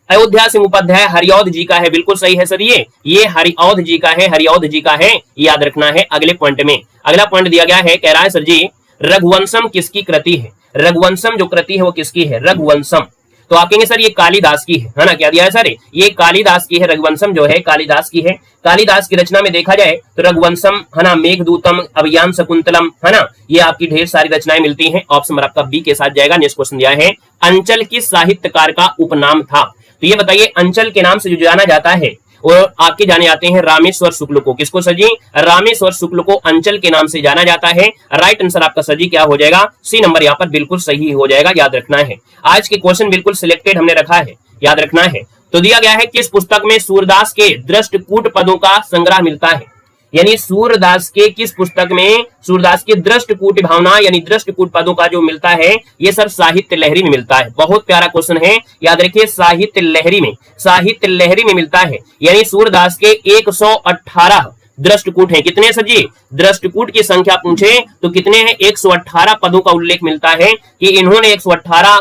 अयोध्या सिंह उपाध्याय हरिऔध जी का है, बिल्कुल सही है सर, ये हरिऔध जी का है, हरिऔध जी का है, याद रखना है। अगले पॉइंट में अगला पॉइंट दिया गया है, कह रहा है सर जी रघुवंशम किसकी कृति है? रघुवंशम जो कृति है वो किसकी है? रघुवंशम। तो आप कहेंगे सर ये कालिदास की है ना, क्या दिया है सर? ये कालिदास की है, रघुवंशम जो है कालिदास की है। कालिदास की रचना में देखा जाए तो रघुवंशम, है ना, मेघदूतम, अभियान शकुंतलम, है ना, ये आपकी ढेर सारी रचनाएं मिलती हैं, ऑप्शन आपका बी के साथ जाएगा। नेक्स्ट क्वेश्चन दिया है, अंचल किस साहित्यकार का उपनाम था? तो ये बताइए अंचल के नाम से जो जाना जाता है और आपके जाने जाते हैं रामेश्वर शुक्ल को, किसको सर जी? रामेश्वर शुक्ल को अंचल के नाम से जाना जाता है। राइट आंसर आपका सर जी क्या हो जाएगा? सी नंबर यहाँ पर बिल्कुल सही हो जाएगा, याद रखना है। आज के क्वेश्चन बिल्कुल सिलेक्टेड हमने रखा है, याद रखना है। तो दिया गया है, किस पुस्तक में सूरदास के दृष्टकूट पदों का संग्रह मिलता है? यानी सूरदास के किस पुस्तक में सूरदास के दृष्टकूट भावना यानी दृष्टकूट पदों का जो मिलता है, ये सर साहित्य लहरी में मिलता है। बहुत प्यारा क्वेश्चन है, याद रखिए, साहित्य लहरी में मिलता है। यानी सूरदास के 118 दृष्टकूट हैं। कितने सर जी? दृष्टकूट की संख्या पूछे तो कितने हैं? 118 पदों का उल्लेख मिलता है कि इन्होंने 118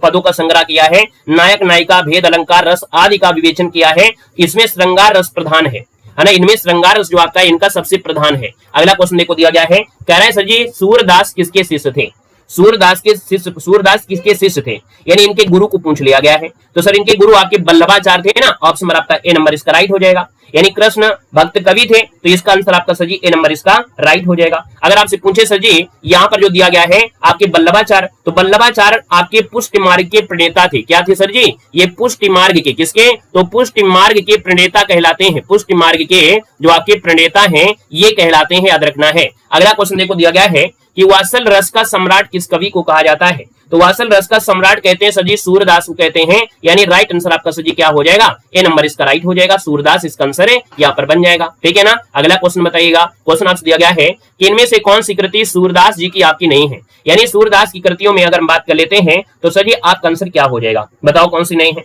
पदों का संग्रह किया है। नायक नायिका, भेद, अलंकार, रस आदि का विवेचन किया है। इसमें श्रृंगार रस प्रधान है ना, इनमें श्रृंगार रस जो आपका है इनका सबसे प्रधान है। अगला क्वेश्चन देखो दिया गया है, कह रहा है सर जी सूरदास किसके शिष्य थे? सूरदास किसके शिष्य थे? यानी इनके गुरु को पूछ लिया गया है। तो सर इनके गुरु आपके वल्लभाचार्य थे ना, ऑप्शन नंबर आपका ए नंबर इसका राइट हो जाएगा। यानी कृष्ण भक्त कवि थे, तो इसका आंसर आपका सर जी ए नंबर इसका राइट हो जाएगा। अगर आपसे पूछे सर जी यहाँ पर जो दिया गया है आपके वल्लभाचार्य, तो वल्लभाचार्य आपके पुष्टि मार्ग के प्रणेता थे। क्या थे सर जी? ये पुष्टि मार्ग के किसके? तो पुष्टि मार्ग के प्रणेता कहलाते हैं। पुष्टि मार्ग के जो आपके प्रणेता हैं ये कहलाते हैं, याद रखना है। अगला क्वेश्चन देखो दिया गया है कि वात्सल रस का सम्राट किस कवि को कहा जाता है? तो वात्सल रस का सम्राट कहते हैं सर जी सूरदास को कहते हैं। यानी राइट आंसर आपका सर जी क्या हो जाएगा? ए नंबर इसका राइट हो जाएगा। सूरदास इसका आंसर है, यहाँ पर बन जाएगा। ठीक है ना। अगला क्वेश्चन बताइएगा। क्वेश्चन आपसे दिया गया है कि इनमें से कौन सी कृति सूरदास जी की आपकी नहीं है? यानी सूरदास की कृतियों में अगर हम बात कर लेते हैं तो सर जी आपका आंसर क्या हो जाएगा? बताओ कौन सी नहीं है?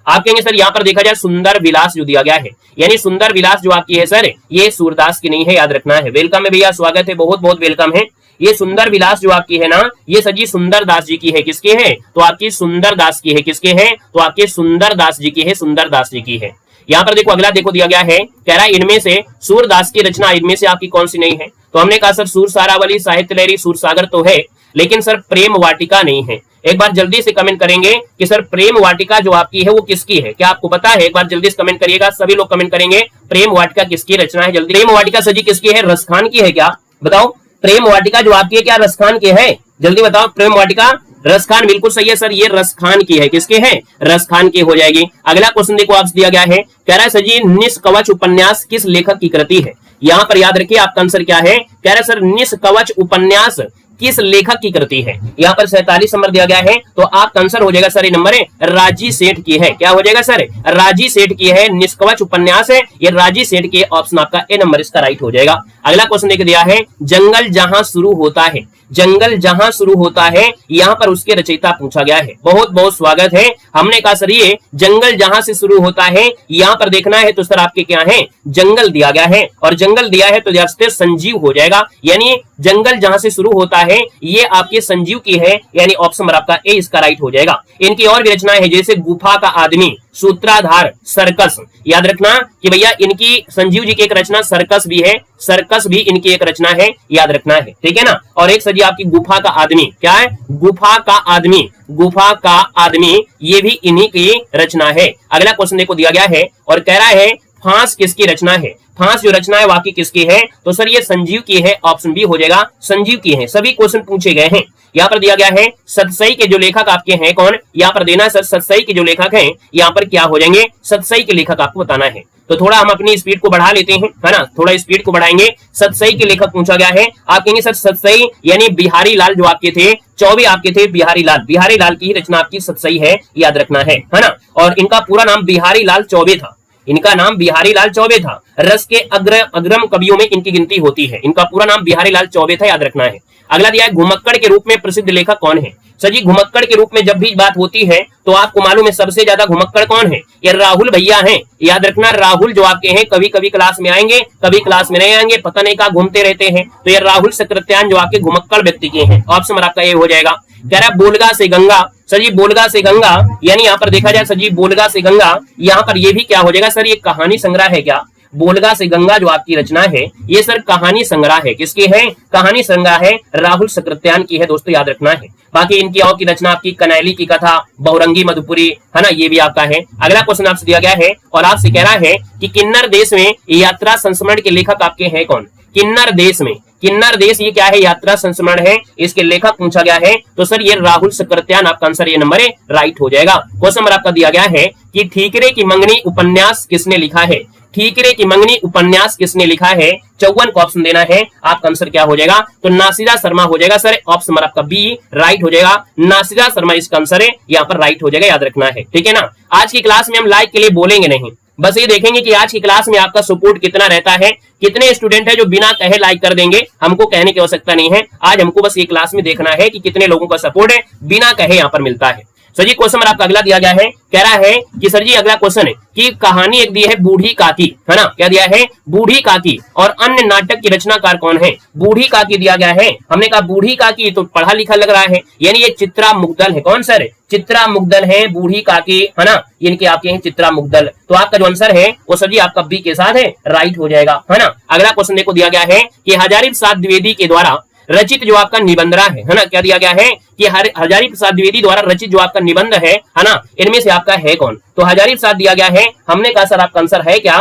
आप कहेंगे सर यहाँ पर देखा जाए सुंदर विलास जो दिया गया है, यानी सुंदर विलास जो आपकी है सर ये सूरदास की नहीं है, याद रखना है। वेलकम है भैया, स्वागत है, बहुत बहुत वेलकम है। ये सुंदर विलास जो आपकी है ना ये सजी सुंदर दास जी की है। किसके है? तो आपकी सुंदर दास की है। किसके है? तो आपके सुंदर दास जी की है, सुंदर दास जी की है। यहाँ पर देखो अगला देखो दिया गया है, कह रहा है इनमें से सूरदास की रचना इनमें से आपकी कौन सी नहीं है? तो हमने कहा सर सूर सारावली, साहित्य लहरी, सूरसागर तो है, लेकिन सर प्रेम वाटिका नहीं है। एक बार जल्दी से कमेंट करेंगे कि सर प्रेम वाटिका जो आपकी है वो किसकी है? क्या आपको पता है? एक बार जल्दी से कमेंट करिएगा, सभी लोग कमेंट करेंगे प्रेम वाटिका किसकी रचना है। जल्दी। प्रेम वाटिका सजी किसकी है? रसखान की है क्या? बताओ प्रेम वाटिका जो आपकी है क्या रसखान की है? जल्दी बताओ। प्रेम वाटिका रसखान बिल्कुल सही है सर, ये रसखान की है। किसके है? रसखान की हो जाएगी। अगला क्वेश्चन देखो आपसे दिया गया है, कह रहा है सर जी निष्कवच उपन्यास किस लेखक की कृति है? यहाँ पर याद रखिए आपका आंसर क्या है। कह रहा है सर निष्कवच उपन्यास किस लेखक की कृति है? यहाँ पर 47 नंबर दिया गया है, तो आपका आंसर हो जाएगा सर ये नंबर है राजी सेठ की है। क्या हो जाएगा सर? राजी सेठ की है। निष्कवच उपन्यास है ये राजी सेठ की, ऑप्शन आपका ए नंबर इसका राइट हो जाएगा। अगला क्वेश्चन देख दिया है, जंगल जहां शुरू होता है, जंगल जहां शुरू होता है यहाँ पर उसके रचयिता पूछा गया है। बहुत बहुत स्वागत है। हमने कहा सर ये जंगल जहां से शुरू होता है यहाँ पर देखना है, तो सर आपके क्या है? जंगल दिया गया है, और जंगल दिया है तो संजीव हो जाएगा। यानी जंगल जहां से शुरू होता है ये आपके संजीव की है, यानी ऑप्शन नंबर आपका ए इसका राइट हो जाएगा। इनकी और भी रचनाएं है जैसे गुफा का आदमी, सूत्राधार, सर्कस। याद रखना कि भैया इनकी संजीव जी की एक रचना सर्कस भी है, सर्कस भी इनकी एक रचना है, याद रखना है। ठीक है ना। और एक सजी आपकी गुफा का आदमी, क्या है? गुफा का आदमी, गुफा का आदमी ये भी इन्हीं की रचना है। अगला क्वेश्चन देखो दिया गया है और कह रहा है फांस किसकी रचना है? फांस जो रचना है वाकई किसकी है? तो सर ये संजीव की है, ऑप्शन बी हो जाएगा संजीव की है। सभी क्वेश्चन पूछे गए हैं। यहाँ पर दिया गया है सतसई के जो लेखक आपके हैं कौन? यहाँ पर देना सर सतसई के जो लेखक हैं यहाँ पर क्या हो जाएंगे? सतसई के लेखक आपको बताना है। तो थोड़ा हम अपनी स्पीड को बढ़ा लेते हैं, है ना, थोड़ा स्पीड को बढ़ाएंगे। सतसई के लेखक पूछा गया है, आप कहेंगे सर सतसई यानी बिहारी लाल जो आपके थे, चौबे आपके थे बिहारी लाल, बिहारी लाल की रचना आपकी सतसई है, याद रखना है ना। और इनका पूरा नाम बिहारी लाल चौबे था, इनका नाम बिहारी लाल चौबे था। रस के अग्रम कवियों में इनकी गिनती होती है। इनका पूरा नाम बिहारी लाल चौबे था, याद रखना है। अगला दिया है घुमक्कड़ के रूप में प्रसिद्ध लेखक कौन है? सर जी घुमक्कड़ के रूप में जब भी बात होती है तो आपको मालूम है सबसे ज्यादा घुमक्कड़ कौन है? ये राहुल भैया हैं, याद रखना। राहुल जो आपके हैं कभी कभी क्लास में आएंगे, कभी क्लास में नहीं आएंगे, पता नहीं कहाँ घूमते रहते हैं। तो ये राहुल सकृत्यान जो आपके घुमक्कड़ व्यक्ति के हैं, ऑप्शन आपका ये हो जाएगा। कह रहा है बोलगा से गंगा, सर जी बोलगा से गंगा यानी यहाँ पर देखा जाए सर जी बोलगा से गंगा, यहाँ पर ये भी क्या हो जाएगा सर? ये कहानी संग्रह है क्या? बोलगा से गंगा जो आपकी रचना है ये सर कहानी संग्रह है। किसकी है? कहानी संग्रह है, राहुल सकृत्यान की है दोस्तों, याद रखना है। बाकी इनकी और की रचना आपकी कनैली की कथा, बहुरंगी मधुपुरी, है ना, ये भी आपका है। अगला क्वेश्चन आपसे दिया गया है और आपसे कह रहा है कि किन्नर देश में यात्रा संस्मरण के लेखक आपके हैं कौन? किन्नर देश में, किन्नर देश ये क्या है? यात्रा संस्मरण है, इसके लेखक पूछा गया है, तो सर ये राहुल सकृत्यान, आपका आंसर ये नंबर है राइट हो जाएगा। क्वेश्चन नंबर आपका दिया गया है कि ठीकरे की मंगनी उपन्यास किसने लिखा है? ठीकरे की मंगनी उपन्यास किसने लिखा है? 54 को ऑप्शन देना है, आपका आंसर क्या हो जाएगा? तो नासिरा शर्मा हो जाएगा सर, ऑप्शन नंबर आपका बी राइट हो जाएगा। नासिरा शर्मा इसका आंसर है, यहाँ पर राइट हो जाएगा, याद रखना है। ठीक है ना। आज की क्लास में हम लाइक के लिए बोलेंगे नहीं, बस ये देखेंगे कि आज की क्लास में आपका सपोर्ट कितना रहता है, कितने स्टूडेंट है जो बिना कहे लाइक कर देंगे। हमको कहने की आवश्यकता नहीं है, आज हमको बस ये क्लास में देखना है कि कितने लोगों का सपोर्ट है बिना कहे यहाँ पर मिलता है। सर जी क्वेश्चन आपका अगला दिया गया है, कह रहा है कि सर जी अगला क्वेश्चन है कि कहानी एक दी है बूढ़ी काकी, है ना, क्या दिया है बूढ़ी काकी, और अन्य नाटक की रचनाकार कौन है? बूढ़ी काकी दिया गया है। हमने कहा बूढ़ी काकी तो पढ़ा लिखा लग रहा है, यानी ये चित्रा मुग्दल है। कौन सर? चित्रा मुग्दल है बूढ़ी काकी, है ना, इनके आपके हैं चित्रा मुग्दल। तो आपका जो आंसर है वो सर जी आपका बी के साथ है, राइट हो जाएगा, है ना। अगला क्वेश्चन देखो दिया गया है कि हजारी प्रसाद द्विवेदी के द्वारा रचित जो आपका निबंध है ना, क्या दिया गया है कि हजारी प्रसाद द्विवेदी द्वारा रचित जो आपका निबंध है ना, इनमें से आपका है कौन? तो हजारी प्रसाद दिया गया है। हमने कहा सर आपका आंसर है क्या?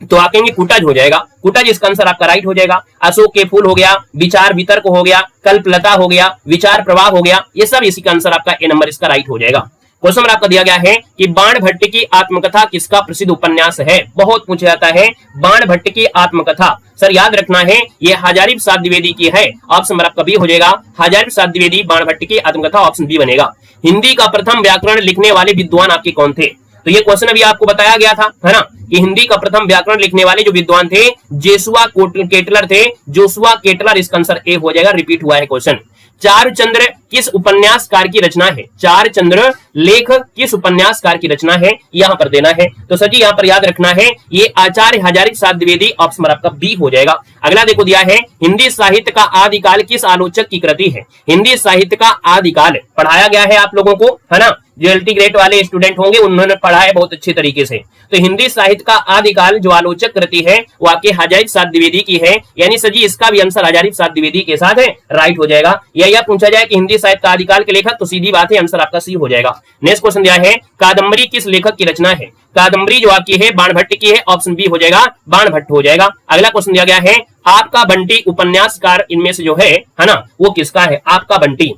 तो आप कहेंगे कुटज हो जाएगा। कुटज इसका आंसर आपका राइट हो जाएगा। अशोक के फूल हो गया, विचार वितर्क हो गया, कल्पलता हो गया, विचार प्रवाह हो गया, ये सब इसी का आंसर आपका ए नंबर इसका राइट हो जाएगा। क्वेश्चन आपका दिया गया है कि बाणभट्ट की आत्मकथा किसका प्रसिद्ध उपन्यास है? बहुत पूछा जाता है बाणभट्ट की आत्मकथा। सर याद रखना है ये हजारी प्रसाद द्विवेदी की है। ऑप्शन नंबर आपका बी हो जाएगा, हजारी प्रसाद द्विवेदी बाणभट्ट की आत्मकथा, ऑप्शन बी बनेगा। हिंदी का प्रथम व्याकरण लिखने वाले विद्वान आपके कौन थे? तो ये क्वेश्चन अभी आपको बताया गया था, है ना, कि हिंदी का प्रथम व्याकरण लिखने वाले जो विद्वान थे जेसुआ केटलर थे। जोसुआ केटलर, इसका आंसर ए हो जाएगा। रिपीट हुआ है क्वेश्चन। चारुचंद्र किस उपन्यासकार की रचना है? चारुचंद्र लेख किस उपन्यासकार की रचना है, यहां पर देना है। तो सर जी यहां पर याद रखना है ये आचार्य हजारी प्रसाद द्विवेदी, ऑप्शन आपका बी हो जाएगा। अगला देखो दिया है हिंदी साहित्य का आदिकाल किस आलोचक की कृति है? हिंदी साहित्य का आदिकाल पढ़ाया गया है आप लोगों को, है ना, जो एलटी ग्रेड वाले स्टूडेंट होंगे उन्होंने पढ़ा है बहुत अच्छे तरीके से। तो हिंदी साहित्य का आदिकाल जो आलोचक कृति है वो आपके हजारी प्रसाद द्विवेदी की है, यानी सर जी इसका भी आंसर हजारी प्रसाद द्विवेदी के साथ है, राइट हो जाएगा। या पूछा जाए कि हिंदी साहित्य का आदिकाल के लेखक, तो सीधी बात है आंसर आपका सी हो जाएगा। नेक्स्ट क्वेश्चन दिया है कादम्बरी किस लेखक की रचना है? कादम्बरी जो आपकी है बाणभट्ट की है, ऑप्शन बी हो जाएगा, बाणभट्ट हो जाएगा। अगला क्वेश्चन दिया गया है आपका बंटी उपन्यासकार इनमें से जो है ना, वो किसका है? आपका बंटी।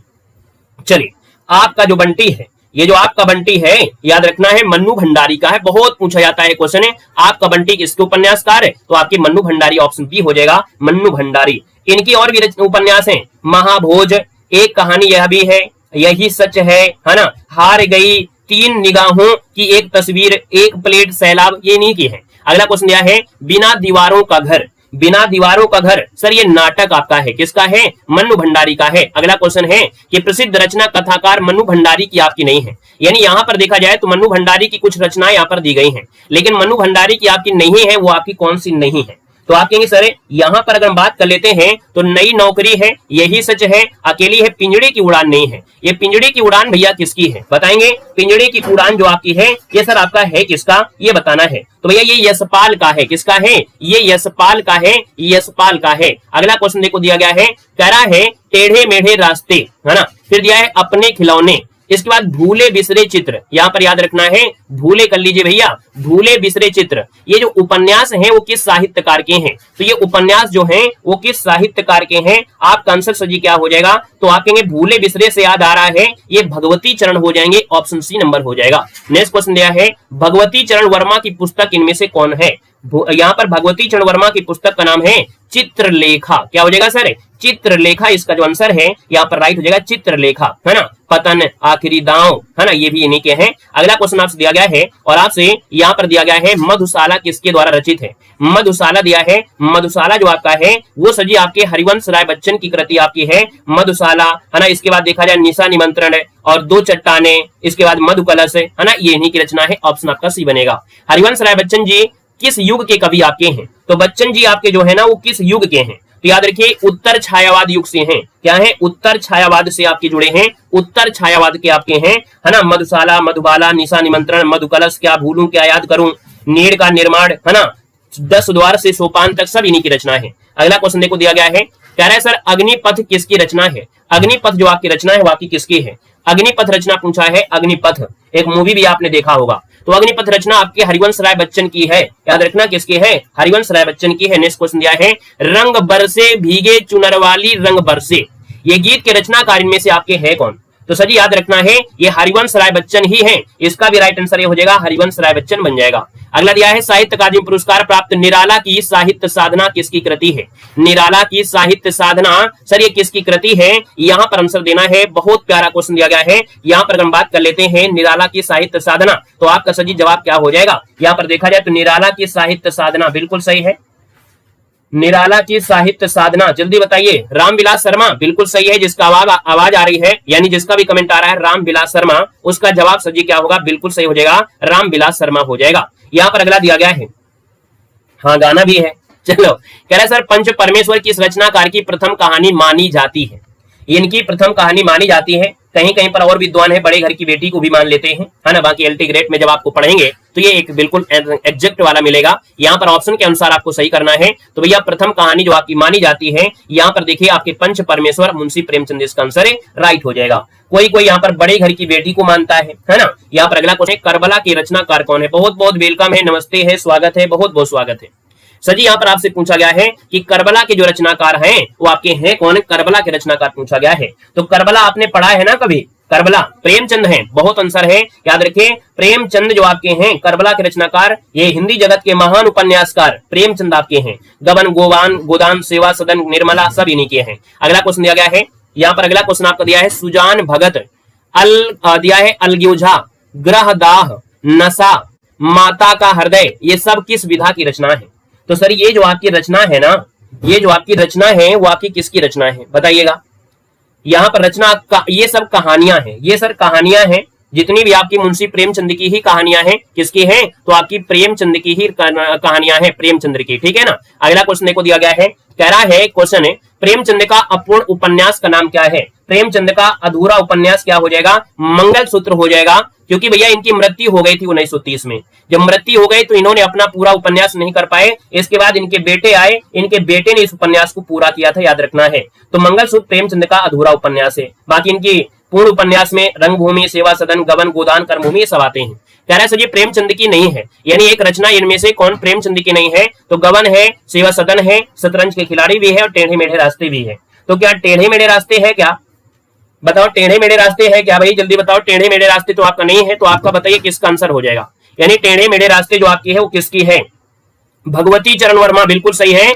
चलिए आपका जो बंटी है, ये जो आपका बंटी है याद रखना है मन्नू भंडारी का है। बहुत पूछा जाता है क्वेश्चन है आपका बंटी किसके उपन्यासकार है? तो आपकी मन्नू भंडारी, ऑप्शन बी हो जाएगा, मन्नू भंडारी। इनकी और भी उपन्यास है, महाभोज, एक कहानी यह भी है, यही सच है ना, हार गई, तीन निगाहों की एक तस्वीर, एक प्लेट सैलाब, ये नहीं की है। अगला क्वेश्चन दिया है बिना दीवारों का घर। बिना दीवारों का घर, सर ये नाटक आपका है, किसका है? मन्नू भंडारी का है। अगला क्वेश्चन है कि प्रसिद्ध रचना कथाकार मन्नू भंडारी की आपकी नहीं है, यानी यहां पर देखा जाए तो मन्नू भंडारी की कुछ रचनाएं यहां पर दी गई हैं, लेकिन मन्नू भंडारी की आपकी नहीं है, वो आपकी कौन सी नहीं है? तो आप कहेंगे सर यहां पर अगर हम बात कर लेते हैं तो नई नौकरी है, यही सच है, अकेली है, पिंजड़े की उड़ान नहीं है। ये पिंजड़े की उड़ान भैया किसकी है बताएंगे? पिंजड़े की उड़ान जो आपकी है ये सर आपका है किसका, ये बताना है। तो भैया ये यशपाल का है, किसका है? ये यशपाल का है, यशपाल का है। अगला क्वेश्चन देखो दिया गया है, कह रहा है टेढ़े मेढ़े रास्ते, है ना, फिर दिया है अपने खिलौने, इसके बाद भूले बिसरे चित्र, यहां पर याद रखना है भूले कर लीजिए भैया, भूले बिसरे चित्र। ये जो उपन्यास हैं वो किस साहित्यकार के हैं? तो ये उपन्यास जो हैं वो किस साहित्यकार के हैं? आपका आंसर सजी क्या हो जाएगा? तो आप कहेंगे भूले बिसरे से याद आ रहा है ये भगवती चरण हो जाएंगे, ऑप्शन सी नंबर हो जाएगा। नेक्स्ट क्वेश्चन दिया है भगवती चरण वर्मा की पुस्तक इनमें से कौन है? यहाँ पर भगवती चरण वर्मा की पुस्तक का नाम है चित्रलेखा। क्या हो जाएगा सर? चित्रलेखा, इसका जो आंसर है यहाँ पर राइट हो जाएगा चित्रलेखा, है ना। पतन, आखिरी दांव, है ना, ये भी इन्हीं के हैं। अगला क्वेश्चन आपसे दिया गया है और आपसे यहाँ पर दिया गया है मधुशाला किसके द्वारा रचित है? मधुशाला दिया है, मधुशाला जो आपका है वो सजी आपके हरिवंश राय बच्चन की कृति आपकी है मधुशाला, है ना। इसके बाद देखा जाए निशा निमंत्रण और दो चट्टाने, इसके बाद मधु कलश, है ना, ये इन्हीं की रचना है, ऑप्शन आपका सी बनेगा। हरिवंश राय बच्चन जी किस युग के कवि आपके हैं? तो बच्चन जी आपके जो है ना वो किस युग के हैं? तो याद रखिए उत्तर छायावाद युग से हैं। क्या है? उत्तर छायावाद से आपके जुड़े हैं, उत्तर छायावाद के आपके हैं, है ना। मधुशाला, मधुबाला, निशा निमंत्रण, मधु कलश, क्या भूलूं क्या याद करूं, नीड़ का निर्माण, है ना, 10 द्वार से सोपान तक सब इन्हीं की रचना है। अगला क्वेश्चन देखो दिया गया है, कह रहा है सर अग्निपथ किसकी रचना है? अग्निपथ जो आपकी रचना है वो आपकी किसकी है? अग्निपथ रचना पूछा है, अग्निपथ एक मूवी भी आपने देखा होगा। तो अग्निपथ रचना आपके हरिवंश राय बच्चन की है, याद रखना किसकी है? हरिवंश राय बच्चन की है। नेक्स्ट क्वेश्चन दिया है रंग बरसे भीगे चुनर वाली रंग बरसे, ये गीत के रचनाकार इनमें से आपके है कौन? तो सर याद रखना है ये हरिवंश राय बच्चन ही है, इसका भी राइट आंसर ये हो जाएगा हरिवंश राय बच्चन बन जाएगा। अगला दिया है साहित्य अकादमी पुरस्कार प्राप्त निराला की साहित्य साधना किसकी कृति है? निराला की साहित्य साधना सर ये किसकी कृति है? यहाँ पर आंसर देना है, बहुत प्यारा क्वेश्चन दिया गया है। यहाँ पर हम बात कर लेते हैं निराला की साहित्य साधना, तो आपका सही जवाब क्या हो जाएगा? यहाँ पर देखा जाए तो निराला की साहित्य साधना बिल्कुल सही है। निराला की साहित्य साधना, जल्दी बताइए। रामविलास शर्मा, बिल्कुल सही है। जिसका आवाज आ रही है, यानी जिसका भी कमेंट आ रहा है रामविलास शर्मा, उसका जवाब सजी क्या होगा, बिल्कुल सही हो जाएगा, रामविलास शर्मा हो जाएगा। यहाँ पर अगला दिया गया है, हाँ गाना भी है। चलो, कह रहा है सर पंच परमेश्वर किस रचनाकार की प्रथम कहानी मानी जाती है। इनकी प्रथम कहानी मानी जाती है। कहीं कहीं पर और विद्वान है, बड़े घर की बेटी को भी मान लेते हैं, है ना। बाकी एलटी ग्रेड में जब आपको पढ़ेंगे तो ये एक बिल्कुल एग्जैक्ट वाला मिलेगा। यहाँ पर ऑप्शन के अनुसार आपको सही करना है। तो भैया प्रथम कहानी जो आपकी मानी जाती है, यहाँ पर देखिए आपके पंच परमेश्वर मुंशी प्रेमचंद इसका आंसर है, राइट हो जाएगा। कोई कोई यहाँ पर बड़े घर की बेटी को मानता है ना। यहाँ पर अगला क्वेश्चन, करबला की रचनाकार कौन है। बहुत बहुत वेलकम है, नमस्ते है, स्वागत है, बहुत बहुत स्वागत है। सर जी यहाँ पर आपसे पूछा गया है कि करबला के जो रचनाकार हैं वो आपके हैं कौन। करबला के रचनाकार पूछा गया है। तो करबला आपने पढ़ा है ना कभी, करबला प्रेमचंद है, बहुत आंसर है, याद रखें। प्रेमचंद जो आपके हैं करबला के रचनाकार, ये हिंदी जगत के महान उपन्यासकार प्रेमचंद आपके हैं। गबन, गोवान, गोदान, सेवा सदन, निर्मला सब इन्हीं के हैं। अगला क्वेश्चन दिया गया है, यहाँ पर अगला क्वेश्चन आपको दिया है, सुजान भगत दिया है अलग्योझा, ग्रहदाह, नशा, माता का हृदय, ये सब किस विधा की रचना है। तो सर ये जो आपकी रचना है ना, ये जो आपकी रचना है वो आपकी किसकी रचना है बताइएगा। यहाँ पर रचना का ये सब कहानियां हैं, ये सर कहानियां हैं, जितनी भी आपकी मुंशी प्रेमचंद की ही कहानियां हैं। किसकी हैं, तो आपकी प्रेमचंद की ही कहानियां हैं, प्रेमचंद्र की, ठीक है ना। अगला क्वेश्चन को दिया गया है, कह रहा है क्वेश्चन है, प्रेमचंद का अपूर्ण उपन्यास का नाम क्या है। प्रेमचंद का अधूरा उपन्यास क्या हो जाएगा, मंगलसूत्र हो जाएगा। क्योंकि भैया इनकी मृत्यु हो गई थी 1930 में। जब मृत्यु हो गई तो इन्होंने अपना पूरा उपन्यास नहीं कर पाए। इसके बाद इनके बेटे आए, इनके बेटे ने इस उपन्यास को पूरा किया था, याद रखना है। तो मंगलसूत्र प्रेमचंद का अधूरा उपन्यास है। बाकी इनकी पूर्ण उपन्यास में रंगभूमि, सेवा सदन, गबन, गोदान, कर्मभूमि ये सब आते हैं। कह रहा है सर ये प्रेमचंद की नहीं है, यानी एक रचना इनमें से कौन प्रेमचंद की नहीं है। तो गबन है, सेवा सदन है, शतरंज के खिलाड़ी भी है और टेढ़े मेढ़े रास्ते भी है। तो क्या टेढ़े मेढ़े रास्ते है क्या, बताओ टेढ़े मेढ़े रास्ते है क्या भाई, जल्दी बताओ। टेढ़े मेढ़े रास्ते तो आपका नहीं है, तो आपका बताइए किसका आंसर हो जाएगा। यानी टेढ़े मेढ़े रास्ते जो आपकी है वो किसकी है, भगवती चरण वर्मा, बिल्कुल सही है।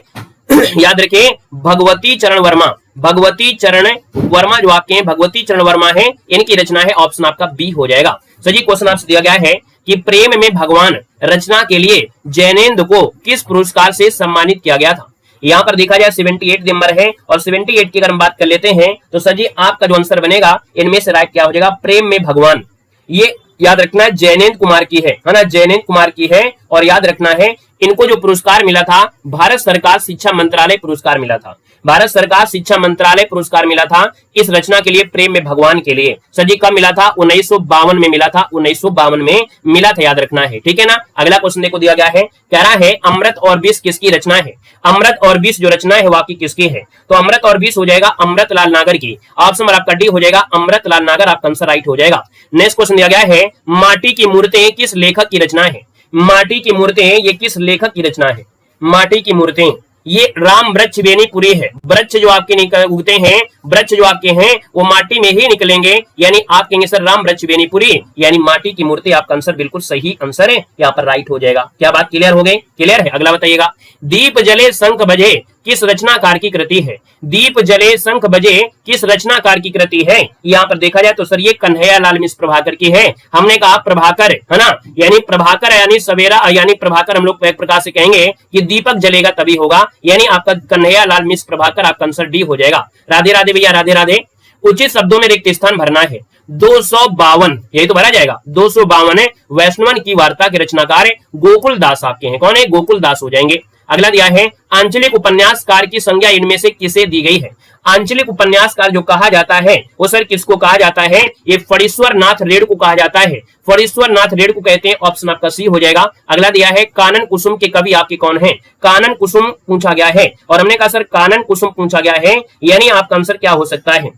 याद रखिए भगवती चरण वर्मा, भगवती चरण वर्मा जो आपके हैं, भगवती चरण वर्मा है, इनकी रचना है। ऑप्शन आपका बी हो जाएगा। सर जी क्वेश्चन आपसे दिया गया है कि प्रेम में भगवान रचना के लिए जैनेन्द्र को किस पुरस्कार से सम्मानित किया गया था। यहाँ पर देखा जाए 78 नंबर है, और 78 की अगर हम बात कर लेते हैं तो सर जी आपका जो आंसर बनेगा इनमें से राइट क्या हो जाएगा, प्रेम में भगवान। ये याद रखना जैनेन्द्र कुमार की है ना, जैनेन्द्र कुमार की है। और याद रखना है इनको जो पुरस्कार मिला था, भारत सरकार शिक्षा मंत्रालय पुरस्कार मिला था, भारत सरकार शिक्षा मंत्रालय पुरस्कार मिला था इस रचना के लिए, प्रेम में भगवान के लिए। सर जी कब मिला था, 1952 में मिला था, 1952 में मिला था, याद रखना है, ठीक है ना। अगला क्वेश्चन देखो दिया गया है, कह रहा है अमृत और विष किसकी रचना है। अमृत और विष जो रचना है वाकई किसकी है। तो अमृत और विष हो जाएगा अमृतलाल नागर की। ऑप्शन आपका डी हो जाएगा, अमृतलाल नागर आपका आंसर राइट हो जाएगा। नेक्स्ट क्वेश्चन दिया गया है, माटी की मूर्तें किस लेखक की रचना है। माटी की मूर्तें ये किस लेखक की रचना है। माटी की मूर्तें ये राम वृक्ष बेनीपुरी है। वृक्ष जो आपके उगते हैं, वृक्ष जो आपके हैं वो माटी में ही निकलेंगे, यानी आप कहेंगे सर राम वृक्ष बेनीपुरी, यानी माटी की मूर्ति आपका आंसर बिल्कुल सही आंसर है, यहाँ पर राइट हो जाएगा। क्या बात क्लियर हो गई, क्लियर है। अगला बताइएगा, दीप जले शंख बजे किस रचनाकार की कृति है। दीप जले शंख बजे किस रचनाकार की कृति है। यहाँ पर देखा जाए तो सर ये कन्हैया लाल मिश्र प्रभाकर की है। हमने कहा प्रभाकर है ना, यानी प्रभाकर यानी सवेरा, यानी प्रभाकर हम लोग एक प्रकार से कहेंगे कि दीपक जलेगा तभी होगा, यानी आपका कन्हैया लाल मिश्र प्रभाकर आपका आंसर डी हो जाएगा। राधे राधे भैया, राधे राधे। उचित शब्दों में रिक्त स्थान भरना है। 252 यही तो भरा जाएगा। 252 है वैष्णवन की वार्ता के रचनाकार गोकुल दास आपके हैं, कौन है, गोकुल दास हो जाएंगे। अगला दिया है, आंचलिक उपन्यासकार की संज्ञा इनमें से किसे दी गई है। आंचलिक उपन्यासकार जो कहा जाता है वो सर किसको कहा जाता है, ये फणीश्वर नाथ रेड को कहा जाता है। फणीश्वर नाथ रेड को कहते हैं, ऑप्शन आपका सी हो जाएगा। अगला दिया है, कानन कुसुम के कवि आपके कौन है। कानन कुसुम पूछा गया है, और हमने कहा सर कानन कुसुम पूछा गया है, यानी आपका आंसर क्या हो सकता है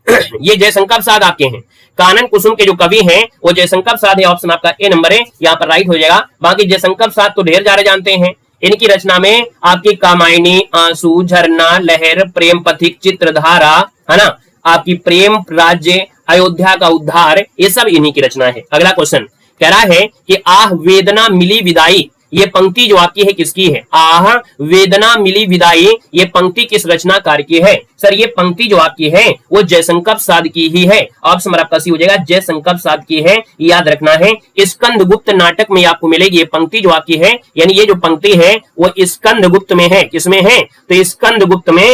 ये जयशंकर प्रसाद आपके हैं। कानन कुसुम के जो कवि हैं वो जयशंकर प्रसाद है, ऑप्शन आपका ए नंबर है, यहाँ पर राइट हो जाएगा। बाकी जयशंकर प्रसाद तो ढेर सारे जानते हैं, इनकी रचना में आपकी कामायनी, आंसू, झरना, लहर, प्रेम पथिक, चित्रधारा है ना, आपकी प्रेम राज्य, अयोध्या का उद्धार, ये सब इन्हीं की रचना है। अगला क्वेश्चन कह रहा है कि आह वेदना मिली विदाई ये पंक्ति जो आपकी है किसकी है? आह वेदना मिली विदाई, ये पंक्ति किस रचनाकार की है? सर ये पंक्ति जो आपकी है वो जयशंकर प्रसाद की ही है। ऑप्शन नंबर आपका सी हो जाएगा, जयशंकर प्रसाद की है, याद रखना है। स्कंदगुप्त नाटक में आपको मिलेगी ये पंक्ति जो आपकी है, यानी ये जो पंक्ति है वो स्कंदगुप्त में है। किसमें है? तो स्कंदगुप्त में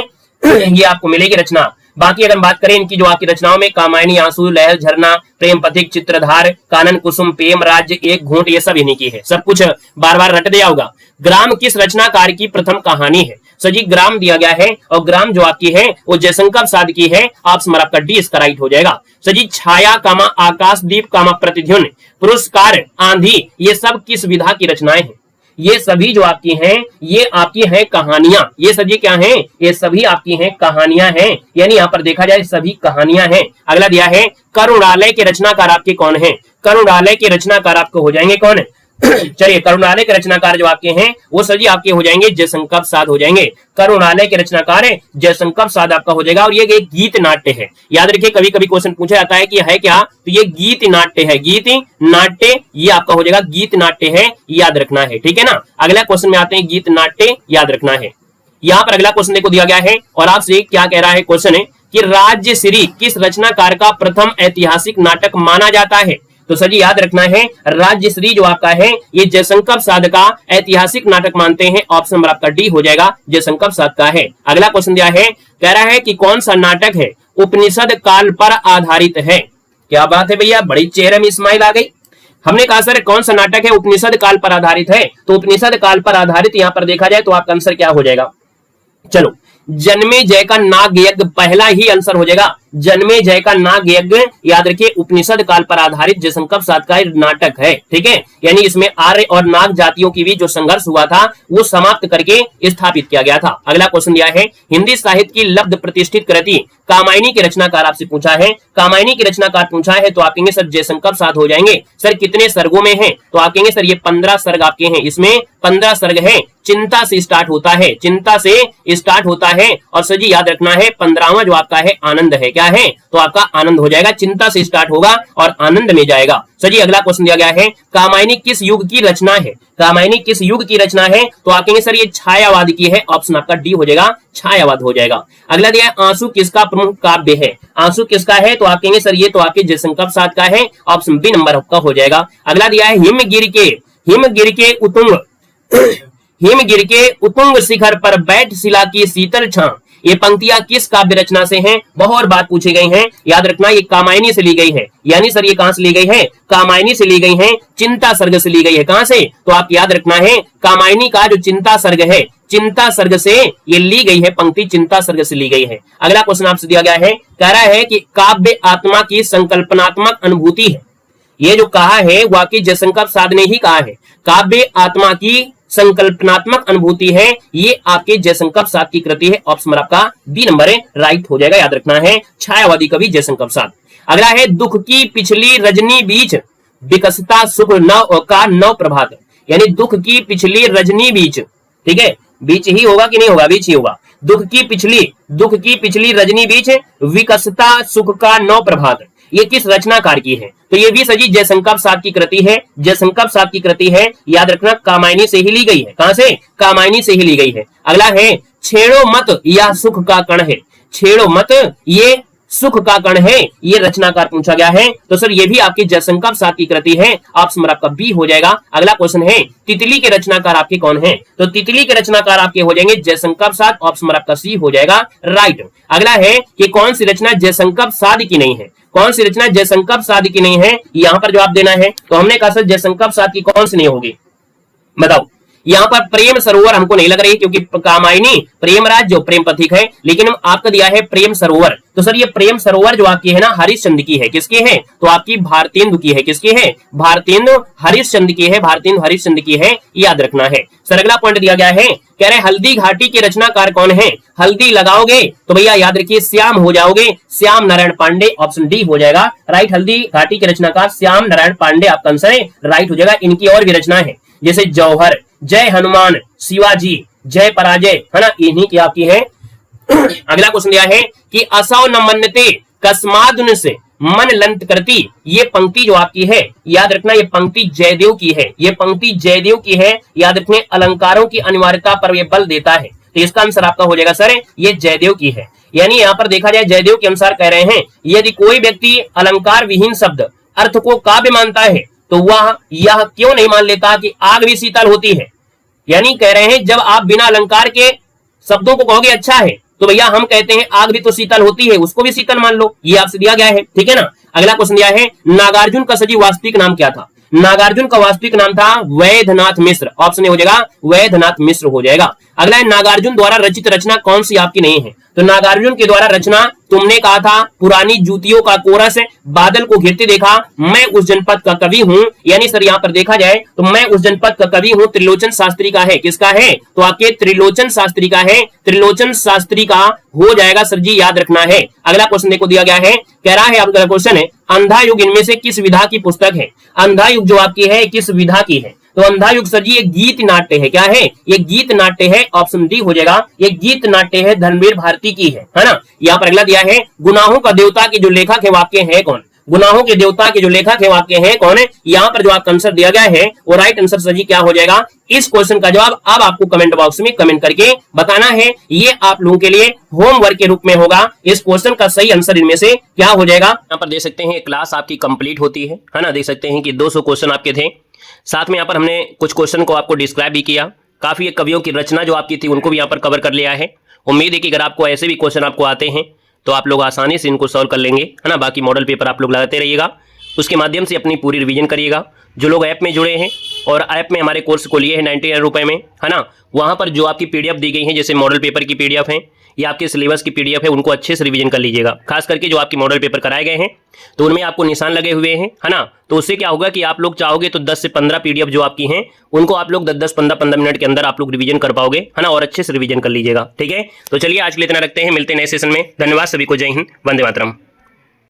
ये आपको मिलेगी रचना। बाकी अगर बात करें इनकी जो आपकी रचनाओं में, कामायनी, आंसू, लहर, झरना, प्रेम पथिक, चित्रधार, कानन कुसुम, प्रेम राज्य, एक घूंट, ये सब इन्हीं की है। सब कुछ बार बार रट दिया होगा। ग्राम किस रचनाकार की प्रथम कहानी है? सर जी ग्राम दिया गया है और ग्राम जो आपकी है वो जयशंकर प्रसाद की है। ऑप्शन आपका डी इसका राइट हो जाएगा। सर जी छाया कामा आकाशदीप कामा प्रतिध्वनि, पुरस्कार, आंधी, ये सब किस विधा की रचनाएं हैं? ये सभी जो आपकी हैं ये आपकी हैं कहानियां। ये सभी क्या हैं? ये सभी आपकी हैं कहानियां हैं, यानी यहाँ पर देखा जाए सभी कहानियां हैं। अगला दिया है करुणालय के रचनाकार आपके कौन हैं? करुणालय के रचनाकार आपको हो जाएंगे कौन? चलिए करुणालय के रचनाकार जो आपके हैं वो सभी आपके हो जाएंगे जयशंकर प्रसाद हो जाएंगे। करुणालय के रचनाकार है जयशंकर प्रसाद आपका हो जाएगा। और ये एक गीत नाट्य है, याद रखिए कभी कभी क्वेश्चन पूछा जाता है कि है क्या, तो ये गीत नाट्य है। गीत नाट्य ये आपका हो जाएगा, गीत नाट्य है, याद रखना है, ठीक है ना। अगला क्वेश्चन में आते हैं, गीत नाट्य याद रखना है। यहाँ पर अगला क्वेश्चन देखो दिया गया है और आपसे क्या कह रहा है क्वेश्चन है कि राज्यश्री किस रचनाकार का प्रथम ऐतिहासिक नाटक माना जाता है? तो सर जी याद रखना है राज्यश्री जो आपका है ये जयशंकर प्रसाद का ऐतिहासिक नाटक मानते हैं। ऑप्शन नंबर आपका डी हो जाएगा, जयशंकर प्रसाद का है। अगला क्वेश्चन दिया है, कह रहा है कि कौन सा नाटक है उपनिषद काल पर आधारित है? क्या बात है भैया, बड़ी चेहरे में स्माइल आ गई। हमने कहा सर कौन सा नाटक है उपनिषद काल पर आधारित है? तो उपनिषद काल पर आधारित यहाँ पर देखा जाए तो आपका आंसर क्या हो जाएगा? चलो जन्मे जय का नाग यज्ञ पहला ही आंसर हो जाएगा। जन्मे जय का नाग यज्ञ याद रखिए उपनिषद काल पर आधारित जयशंकर प्रसाद का नाटक है, ठीक है। यानी इसमें आर्य और नाग जातियों की भी जो संघर्ष हुआ था वो समाप्त करके स्थापित किया गया था। अगला क्वेश्चन दिया है, हिंदी साहित्य की लब्ध प्रतिष्ठित कृति कामायनी के रचनाकार आपसे पूछा है। कामायनी के रचनाकार पूछा है तो आप कहेंगे सर जयशंकर प्रसाद हो जाएंगे। सर कितने सर्गों में है? तो आप कहेंगे सर ये 15 सर्ग आपके हैं, इसमें 15 सर्ग है। चिंता से स्टार्ट होता है, चिंता से स्टार्ट होता है। और सर जी याद रखना है 15वां जो आपका है आनंद है। क्या है? तो आपका आनंद हो जाएगा, चिंता से स्टार्ट होगा और आनंद में जाएगा। सर जी अगला क्वेश्चन दिया गया है, कामायनी किस युग की रचना है? कामायनी किस युग की रचना है? तो आप कहेंगे सर ये छायावाद की है। ऑप्शन आपका डी हो जाएगा, छायावाद हो जाएगा। अगला दिया है, आंसू किसका प्रमुख काव्य है? आंसू किसका है? तो आप कहेंगे सर ये तो आपके जयशंकर प्रसाद का है। ऑप्शन बी नंबर आपका हो जाएगा। अगला दिया है, हिमगिर के उतुंग शिखर पर बैठ शिला की शीतल छां, ये पंक्तियां किस काव्य रचना से हैं? बहुत बार पूछी गई हैं, याद रखना ये कामायनी से ली गई है। यानी सर ये कहां से ली गई है? कामायनी से ली गई है, चिंता सर्ग से ली गई है। कहां से? तो आप याद रखना है कामायनी का जो चिंता सर्ग है, चिंता सर्ग से ये ली गई है पंक्ति, चिंता सर्ग से ली गई है। अगला क्वेश्चन आपसे दिया गया है, कह रहा है कि काव्य आत्मा की संकल्पनात्मक अनुभूति है। ये जो कहा है वाकई जयशंकर प्रसाद ने ही कहा है, काव्य आत्मा की संकल्पनात्मक अनुभूति है, ये आपके जयशंकर प्रसाद की कृति है। ऑप्शन आपका बी नंबर है, राइट हो जाएगा। याद रखना है छायावादी कवि जयशंकर प्रसाद। अगला है, दुख की पिछली रजनी बीच विकसता सुख नव का नव प्रभात, यानी दुख की पिछली रजनी बीच, ठीक है, बीच ही होगा कि नहीं होगा? बीच ही होगा। दुख की पिछली रजनी बीच विकसता सुख का नव प्रभात, ये किस रचनाकार की है? तो ये भी सजी जयशंकर प्रसाद की कृति है। जयशंकर प्रसाद की कृति है, याद रखना कामायनी से ही ली गई है। कहां से? कामायनी से ही ली गई है। अगला है, छेड़ो मत यह सुख का कण है। छेड़ो मत ये सुख का कण है, ये रचनाकार पूछा गया है। तो सर ये भी आपकी जयशंकर प्रसाद की कृति है। ऑप्शन आपका बी हो जाएगा। अगला क्वेश्चन है, तितली के रचनाकार आपके कौन है? तो तितली के रचनाकार आपके हो जाएंगे जयशंकर प्रसाद। ऑप्शन आपका सी हो जाएगा, राइट। अगला है कि कौन सी रचना जयशंकर प्रसाद की नहीं है? कौन सी रचना जयशंकर प्रसाद की नहीं है? यहाँ पर जवाब देना है। तो हमने कहा सर जयशंकर प्रसाद की कौन सी नहीं होगी, बताओ। यहाँ पर प्रेम सरोवर हमको नहीं लग रही, क्योंकि कामायनी प्रेमराज जो प्रेम पथिक है, लेकिन आपका दिया है प्रेम सरोवर। तो सर ये प्रेम सरोवर जो आपकी है ना हरिश्चंद्र की है। किसकी है? तो आपकी भारतेंदु की है। किसकी है? भारतेंदु हरिश्चंद्र की है। भारतेंदु हरिश्चंद्र की है, याद रखना है। सर अगला पॉइंट दिया गया है, कह रहे हल्दी घाटी के रचनाकार कौन है? हल्दी लगाओगे तो भैया याद रखिए श्याम हो जाओगे, श्याम नारायण पांडे। ऑप्शन डी हो जाएगा, राइट। हल्दी घाटी के रचनाकार श्याम नारायण पांडे आपका आंसर है, राइट हो जाएगा। इनकी और भी रचना है, जैसे जौहर, जय हनुमान, शिवाजी, जय पराजय, है ना, इन्हीं की आपकी है। अगला क्वेश्चन दिया है कि असौ न मन्नते कस्मादुन से मन लंत करती, ये पंक्ति जो आपकी है याद रखना, ये पंक्ति जयदेव की है, ये पंक्ति जयदेव की है, याद रखने अलंकारों की अनिवार्यता पर यह बल देता है। तो इसका आंसर आपका हो जाएगा सर ये जयदेव की है। यानी यहां पर देखा जाए जयदेव के अनुसार कह रहे हैं यदि कोई व्यक्ति अलंकार विहीन शब्द अर्थ को काव्य मानता है तो वह यह क्यों नहीं मान लेता कि आग भी शीतल होती है। यानी कह रहे हैं जब आप बिना अलंकार के शब्दों को कहोगे अच्छा है तो भैया हम कहते हैं आग भी तो शीतल होती है, उसको भी शीतल मान लो, ये आपसे दिया गया है, ठीक है ना। अगला क्वेश्चन दिया है नागार्जुन का सजीव वास्तविक नाम क्या था। नागार्जुन का वास्तविक नाम था वैद्यनाथ मिश्र, ऑप्शन ए हो जाएगा वैद्यनाथ मिश्र हो जाएगा। अगला है नागार्जुन द्वारा रचित रचना कौन सी आपकी नहीं है। तो नागार्जुन के द्वारा रचना तुमने कहा था पुरानी जूतियों का कोरस, बादल को घिरते देखा, मैं उस जनपद का कवि हूं। यानी सर यहां पर देखा जाए तो मैं उस जनपद का कवि हूं त्रिलोचन शास्त्री का है। किसका है तो आपके त्रिलोचन शास्त्री का है, त्रिलोचन शास्त्री का हो जाएगा सर जी, याद रखना है। अगला क्वेश्चन देखो दिया गया है, कह रहा है आपका क्वेश्चन है अंधा युग इनमें से किस विधा की पुस्तक है। अंधा युग जो आपकी है किस विधा की है। तो अंधा युग सर जी ये गीत नाट्य है, क्या है ये गीत नाट्य है, ऑप्शन डी हो जाएगा, ये गीत नाट्य है, धर्मवीर भारती की है ना। यहाँ पर अगला दिया है गुनाहों का देवता के जो लेखक है वाक्य है कौन। गुनाहों के देवता के जो लेखक है वाक्य है कौन है। यहाँ पर जो आपका आंसर दिया गया है वो राइट आंसर सर जी क्या हो जाएगा। इस क्वेश्चन का जवाब अब आपको कमेंट बॉक्स में कमेंट करके बताना है, ये आप लोगों के लिए होमवर्क के रूप में होगा। इस क्वेश्चन का सही आंसर इनमें से क्या हो जाएगा। यहाँ पर देख सकते हैं क्लास आपकी कंप्लीट होती है ना, देख सकते हैं कि 200 क्वेश्चन आपके थे, साथ में यहाँ पर हमने कुछ क्वेश्चन को आपको डिस्क्राइब भी किया, काफी कवियों की रचना जो आपकी थी उनको भी यहाँ पर कवर कर लिया है। उम्मीद है कि अगर आपको ऐसे भी क्वेश्चन आपको आते हैं तो आप लोग आसानी से इनको सॉल्व कर लेंगे, है ना। बाकी मॉडल पेपर आप लोग लगाते रहिएगा, उसके माध्यम से अपनी पूरी रिवीजन करिएगा। जो लोग ऐप में जुड़े हैं और ऐप में हमारे कोर्स को लिए हैं 99 रुपए में, है ना, वहाँ पर जो आपकी पीडीएफ दी गई है जैसे मॉडल पेपर की पीडीएफ है या आपके सिलेबस की पीडीएफ है, उनको अच्छे से रिवीजन कर लीजिएगा। खास करके जो आपके मॉडल पेपर कराए गए हैं तो उनमें आपको निशान लगे हुए हैं, है ना। तो उससे क्या होगा कि आप लोग चाहोगे तो 10 से 15 पीडीएफ जो आपकी हैं उनको आप लोग 10-10, 15-15 मिनट के अंदर आप लोग रिवीजन कर पाओगे, है ना, और अच्छे से रिवीजन कर लीजिएगा, ठीक है। तो चलिए आज के लिए इतना रखते हैं, मिलते हैं नए सेशन में। धन्यवाद सभी को, जय हिंद, वंदे मातरम।